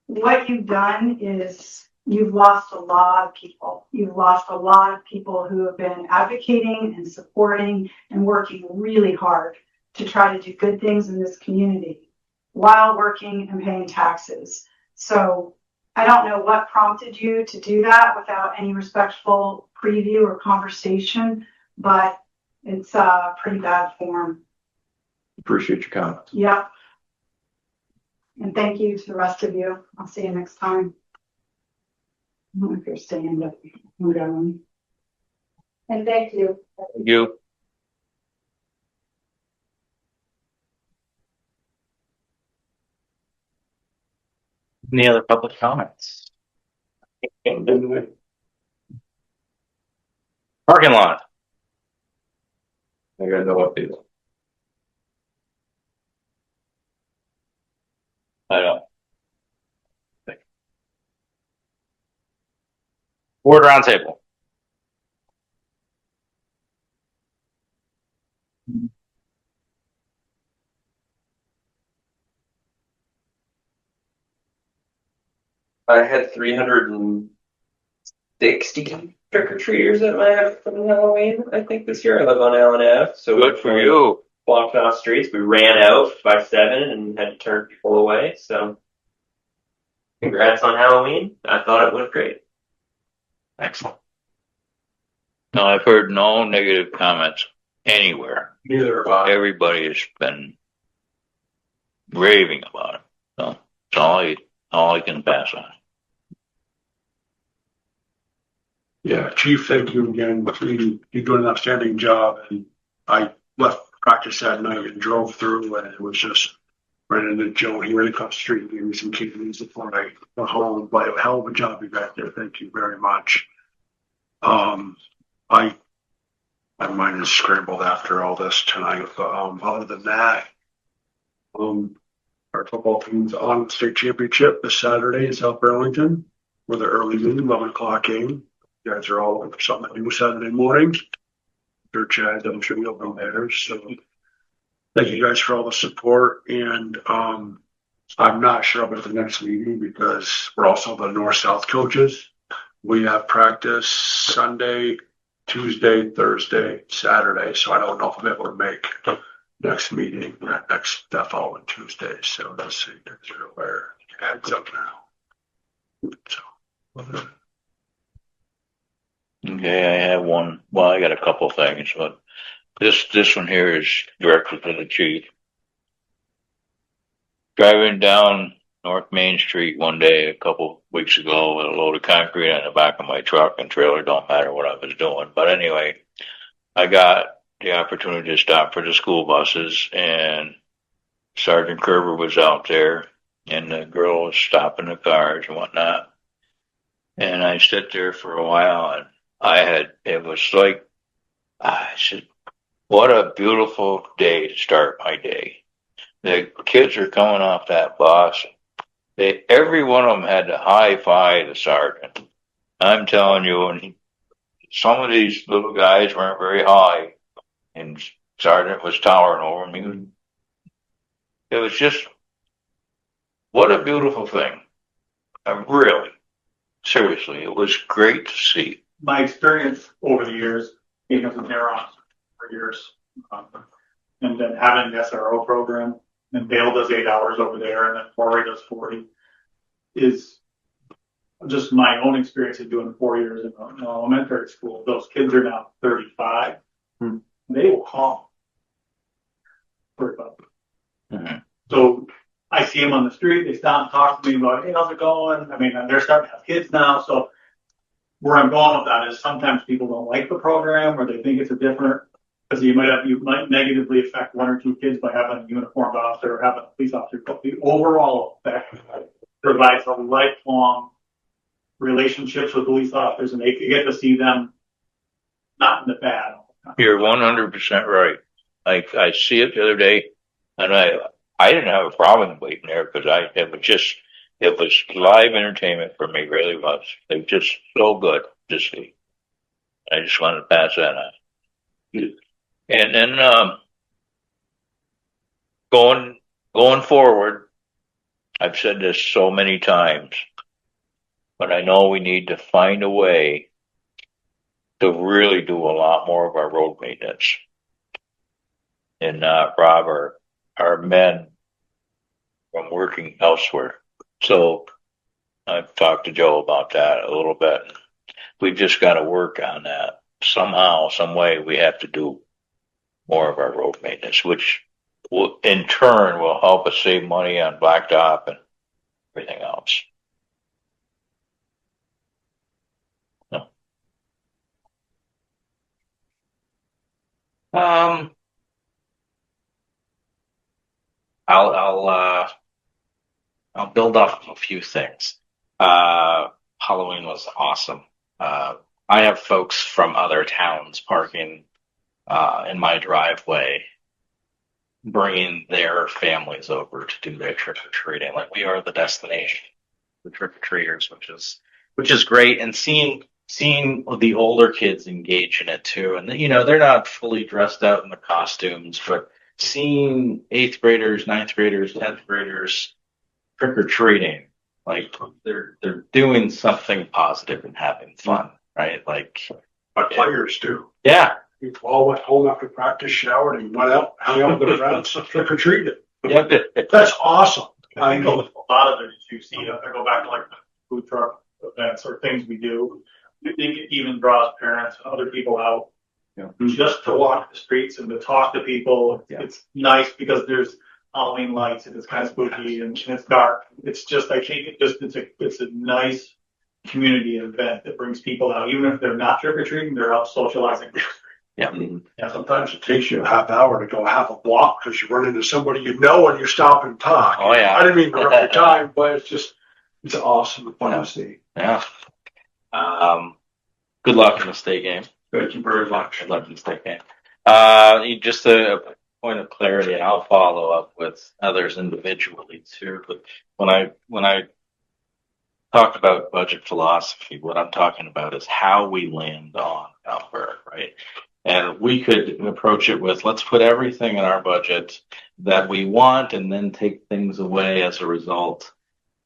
what you've done is you've lost a lot of people. You've lost a lot of people who have been advocating and supporting and working really hard to try to do good things in this community while working and paying taxes. So I don't know what prompted you to do that without any respectful preview or conversation, but it's a pretty bad form. Appreciate your comments. Yep. And thank you to the rest of you. I'll see you next time. I don't know if you're staying, but I'm going. And thank you. You. Any other public comments? Parking lot. I got no updates. I don't. Board roundtable. I had 360 trick or treaters at my house for Halloween, I think, this year. I live on Allen Ave, so Good for you. blocked off streets. We ran out by 7 and had to turn people away. So, congrats on Halloween. I thought it went great. Excellent. No, I've heard no negative comments anywhere. Neither have I. Everybody has been raving about it. So it's all I can pass on. Yeah, Chief, thank you again. You're doing an outstanding job. And I left practice that night and drove through, and it was just right into Joe. He ran across the street and gave me some keys before I went home. But a hell of a job you got there. Thank you very much. My mind is scrambled after all this tonight. But other than that, our football team's on the state championship this Saturday in South Burlington with an early noon, 11 o'clock game. You guys are all looking for something to do Saturday morning. Sure, Chad, I'm sure you'll be there. So thank you guys for all the support. And I'm not sure about the next meeting because we're also the North-South coaches. We have practice Sunday, Tuesday, Thursday, Saturday. So I don't know if I'm able to make next meeting, that following Tuesday. So let's see, you guys are aware. Heads up now. So. Okay, I have one. Well, I got a couple things, but this one here is directed to the chief. Driving down North Main Street one day a couple weeks ago with a load of concrete on the back of my truck and trailer, don't matter what I was doing. But anyway, I got the opportunity to stop for the school buses, and Sergeant Kerber was out there, and the girl was stopping the cars and whatnot. And I sat there for a while, and it was like, I said, what a beautiful day to start my day. The kids are coming off that bus. Every one of them had to high-five the sergeant. I'm telling you, and some of these little guys weren't very high, and sergeant was towering over me. It was just, what a beautiful thing. Really, seriously, it was great to see. My experience over the years, being as a mayor for years, and then having the SRO program, and Dale does 8 hours over there, and then Corey does 40, is just my own experience of doing 4 years in elementary school. Those kids are now 35. They will call for about. So I see them on the street. They stop and talk to me about, hey, how's it going? I mean, they're starting to have kids now. So where I'm going with that is sometimes people don't like the program, or they think it's a different, because you might negatively affect 1 or 2 kids by having a uniformed officer or having a police officer. But the overall effect provides a lifelong relationships with police officers, and they get to see them not in the bad. You're 100% right. I see it the other day, and I didn't have a problem waiting there because it was live entertainment for me, really was. They were just so good to see. I just wanted to pass that on. And then going forward, I've said this so many times, but I know we need to find a way to really do a lot more of our road maintenance and not rob our men from working elsewhere. So I've talked to Joe about that a little bit. We've just got to work on that. Somehow, some way, we have to do more of our road maintenance, which will, in turn, will help us save money on blacktop and everything else. I'll build off a few things. Halloween was awesome. I have folks from other towns parking in my driveway, bringing their families over to do their trick or treating. Like, we are the destination for trick or treaters, which is great. And seeing the older kids engage in it too, and they're not fully dressed out in the costumes, but seeing 8th graders, 9th graders, 10th graders trick or treating, like they're doing something positive and having fun, right? Like, But players do. yeah. We all went home after practice, showered, and went out, hung out with their friends, trick or treated. Yep. That's awesome. I think a lot of it is you see, I go back to like the food truck events or things we do. I think it even draws parents and other people out just to walk the streets and to talk to people. It's nice because there's Halloween lights and it's kind of spooky and it's dark. It's just, I think it's a nice community event that brings people out, even if they're not trick or treating, they're out socializing. Yeah. Yeah, sometimes it takes you a half hour to go half a block because you run into somebody and you stop and talk. Oh, yeah. I didn't mean to interrupt your time, but it's awesome and fun to see. Yeah. Good luck in the state game. Thank you very much. Good luck in the state game. Just a point of clarity, and I'll follow up with others individually too. But when I talk about budget philosophy, what I'm talking about is how we land on number, right? And we could approach it with, let's put everything in our budget that we want and then take things away as a result.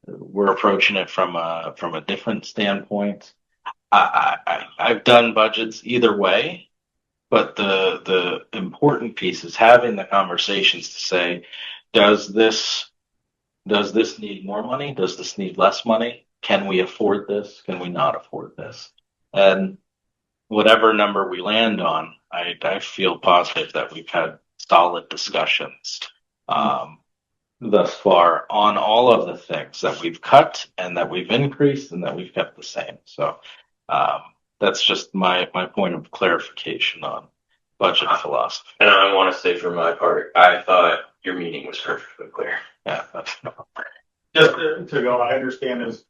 We're approaching it from a different standpoint. I've done budgets either way, but the important piece is having the conversations to say, does this need more money? Does this need less money? Can we afford this? Can we not afford this? And whatever number we land on, I feel positive that we've had solid discussions thus far on all of the things that we've cut and that we've increased and that we've kept the same. So that's just my point of clarification on budget philosophy. And I want to say for my part, I thought your meeting was perfectly clear. Yeah. Just to go, I understand is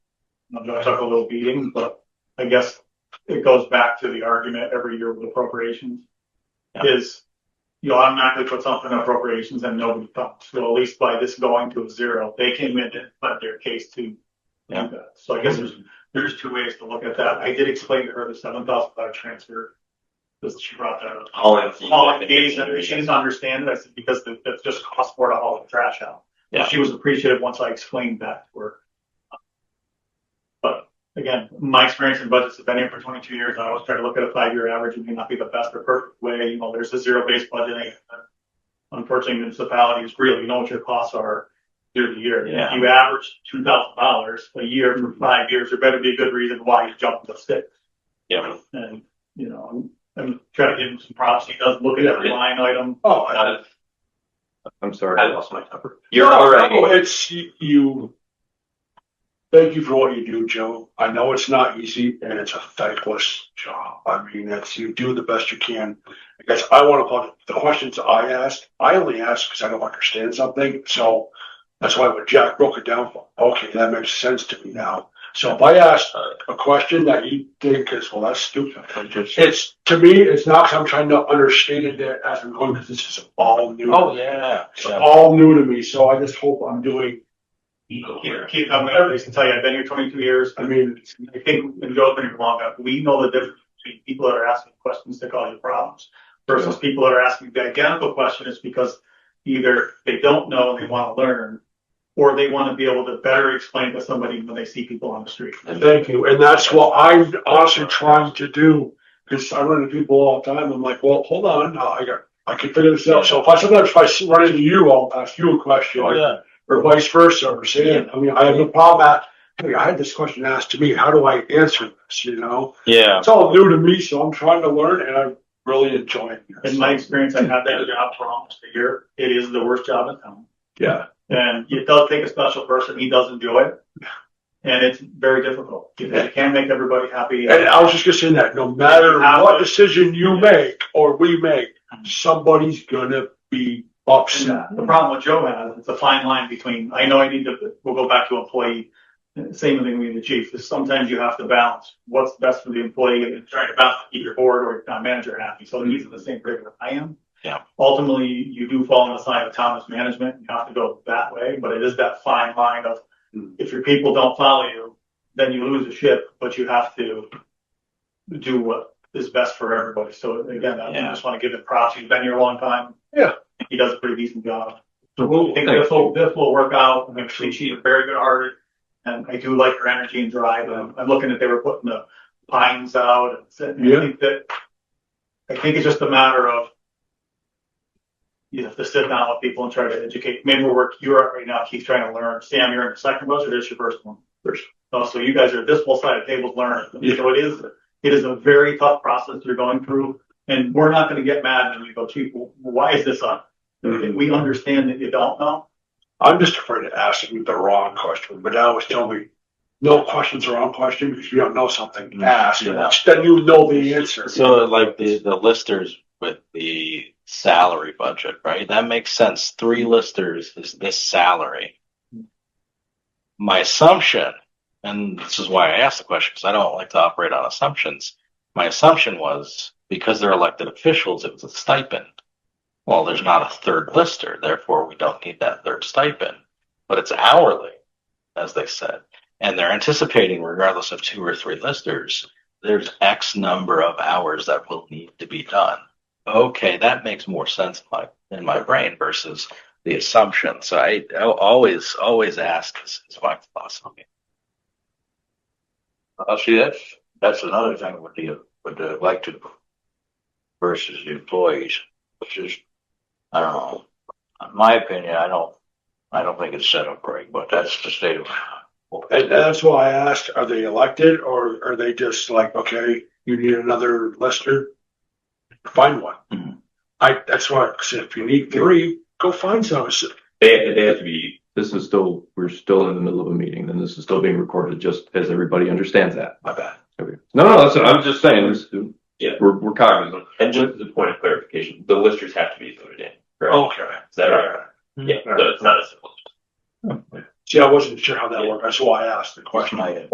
I'm going to talk a little beating, but I guess it goes back to the argument every year with appropriations is you automatically put something in appropriations and nobody comes. So at least by this going to a zero, they came in and put their case to do that. So I guess there's 2 ways to look at that. I did explain to her the $7,000 transfer because she brought that up. All in fees, and she didn't understand it. I said, because that's just cost more to haul the trash out. Yeah. She was appreciative once I explained that to her. But again, my experience in budgets have been here for 22 years. I always try to look at a 5-year average. It may not be the best or perfect way. There's a zero-based budgeting. unfortunately, municipalities really know what your costs are year to year. Yeah. If you average $2,000 a year for 5 years, there better be a good reason why you jumped the stick. Yeah. And, you know, I'm trying to give him some props. He does look at every line item. Oh, I'm sorry. I lost my temper. You're no, all right. no, it's you. Thank you for what you do, Joe. I know it's not easy and it's a thankless job. I mean, it's, you do the best you can. I guess I want to put the questions I asked. I only ask because I don't understand something. So that's why when Jack broke it down, okay, that makes sense to me now. So if I ask a question that you think is, well, that's stupid. It's, to me, it's not because I'm trying to understand it as I'm going, because this is all new. Oh, yeah. It's all new to me. So I just hope I'm doing. Keep coming. I can tell you, I've been here 22 years. I mean, I think, and Joe's been here long enough. We know the difference between people that are asking questions to cause you problems versus people that are asking the identical question is because either they don't know and they want to learn, or they want to be able to better explain to somebody when they see people on the street. Thank you. And that's what I'm also trying to do, because I run into people all the time. I'm like, well, hold on. I can figure this out. So sometimes if I run into you, I'll ask you a question. Oh, yeah. Or vice versa, or saying, I mean, I have no problem hey, I had this question asked to me, how do I answer this, you know? Yeah. It's all new to me, so I'm trying to learn, and I'm really enjoying it. In my experience, I had that job for almost a year. It is the worst job in town. Yeah. And it does take a special person. He does enjoy it. And it's very difficult. You can't make everybody happy. And I was just gonna say that, no matter what decision you make, or we make, somebody's gonna be upset. The problem with Joe has, it's a fine line between, I know I need to, we'll go back to employee, same thing with the chief, is sometimes you have to balance what's best for the employee and trying to balance to keep your board or your town manager happy. So he's in the same grid that I am. Yeah. Ultimately, you do fall on the side of town as management. You have to go that way, but it is that fine line of if your people don't follow you, then you lose the ship, but you have to do what is best for everybody. So again, I just want to give him props. He's been here a long time. Yeah. He does a pretty decent job. So I think this will work out. I'm actually, she's very good hearted, and I do like her energy and drive. I'm looking at they were putting the pines out, and I think it's just a matter of you have to sit down with people and try to educate. Maybe you're at right now. Keith trying to learn. Sam, you're in the second budget. Or this your first one? First. Oh, so you guys are this whole side of the tables learning. Yeah. So it is a very tough process you're going through, and we're not going to get mad when you go, Chief, why is this on? Mm-hmm. We understand that you don't know. I'm just afraid of asking the wrong question, but now it's telling me no question's the wrong question because you don't know something. Ask, then you know the answer. So like the listers with the salary budget, right? That makes sense. 3 listers is this salary. My assumption, and this is why I asked the question, because I don't like to operate on assumptions. My assumption was because they're elected officials, it was a stipend. Well, there's not a third lister, therefore we don't need that third stipend. But it's hourly, as they said. And they're anticipating, regardless of 2 or 3 listers, there's X number of hours that will need to be done. Okay, that makes more sense in my brain versus the assumption. So I always ask, is my philosophy. See, that's another thing with the elected versus the employees, which is, I don't know. In my opinion, I don't think it's set up right, but that's the state of. And that's why I asked: are they elected, or are they just like, okay, you need another lister, find one? Mm-hmm. That's why I said, if you need 3, go find some. They have to be. We're still in the middle of a meeting, and this is still being recorded, just as everybody understands that. My bad. Okay. No, I'm just saying. Yeah, we're cognizant. And just as a point of clarification, the listers have to be voted in. Correct? Okay. Is that right? Yeah. So it's not a simple. See, I wasn't sure how that worked. That's why I asked the question. That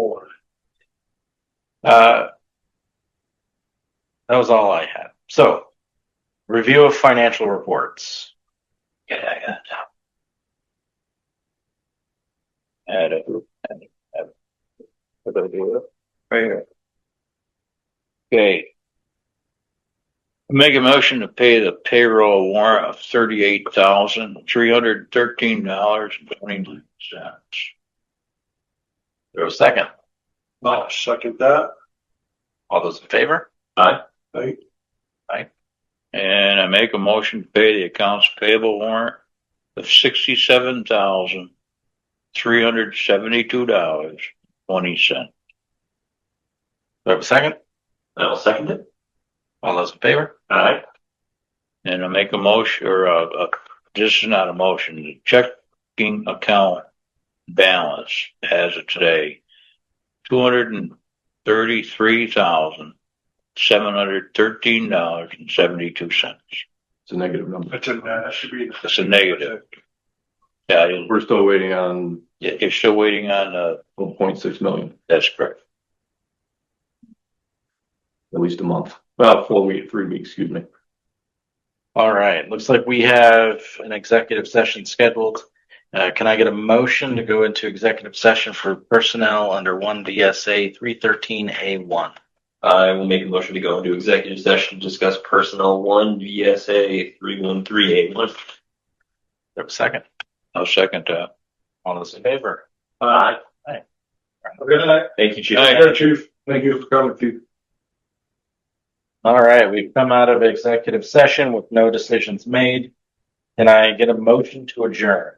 was all I had. So, review of financial reports. Yeah. Add it. Right here. Okay. Make a motion to pay the payroll warrant of $38,313.29. There a second? Second that. All those in favor? Aye. Right. Aye. And I make a motion to pay the accounts payable warrant of $67,372.20. Do I have a second? I'll second it. All those in favor? Alright. And I make a motion, or this is not a motion, the checking account balance as of today, $233,713.72. It's a negative number. That should be. It's a negative. Yeah, We're still waiting on you're still waiting on, 1.6 million, that's correct. at least a month. Well, 3 weeks, excuse me. All right, looks like we have an executive session scheduled. Can I get a motion to go into executive session for personnel under 1 VSA 313A1? I will make a motion to go into executive session to discuss personnel 1 VSA 313A1. There a second? I'll second that. All those in favor? Aye. Good night. Thank you, Chief. Aye. Chief. Thank you for coming, Chief. All right, we've come out of executive session with no decisions made. Can I get a motion to adjourn?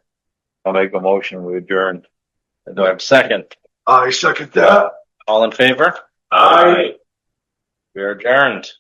I'll make a motion, we adjourn. Do I have a second? I second that. All in favor? Aye. We are adjourned.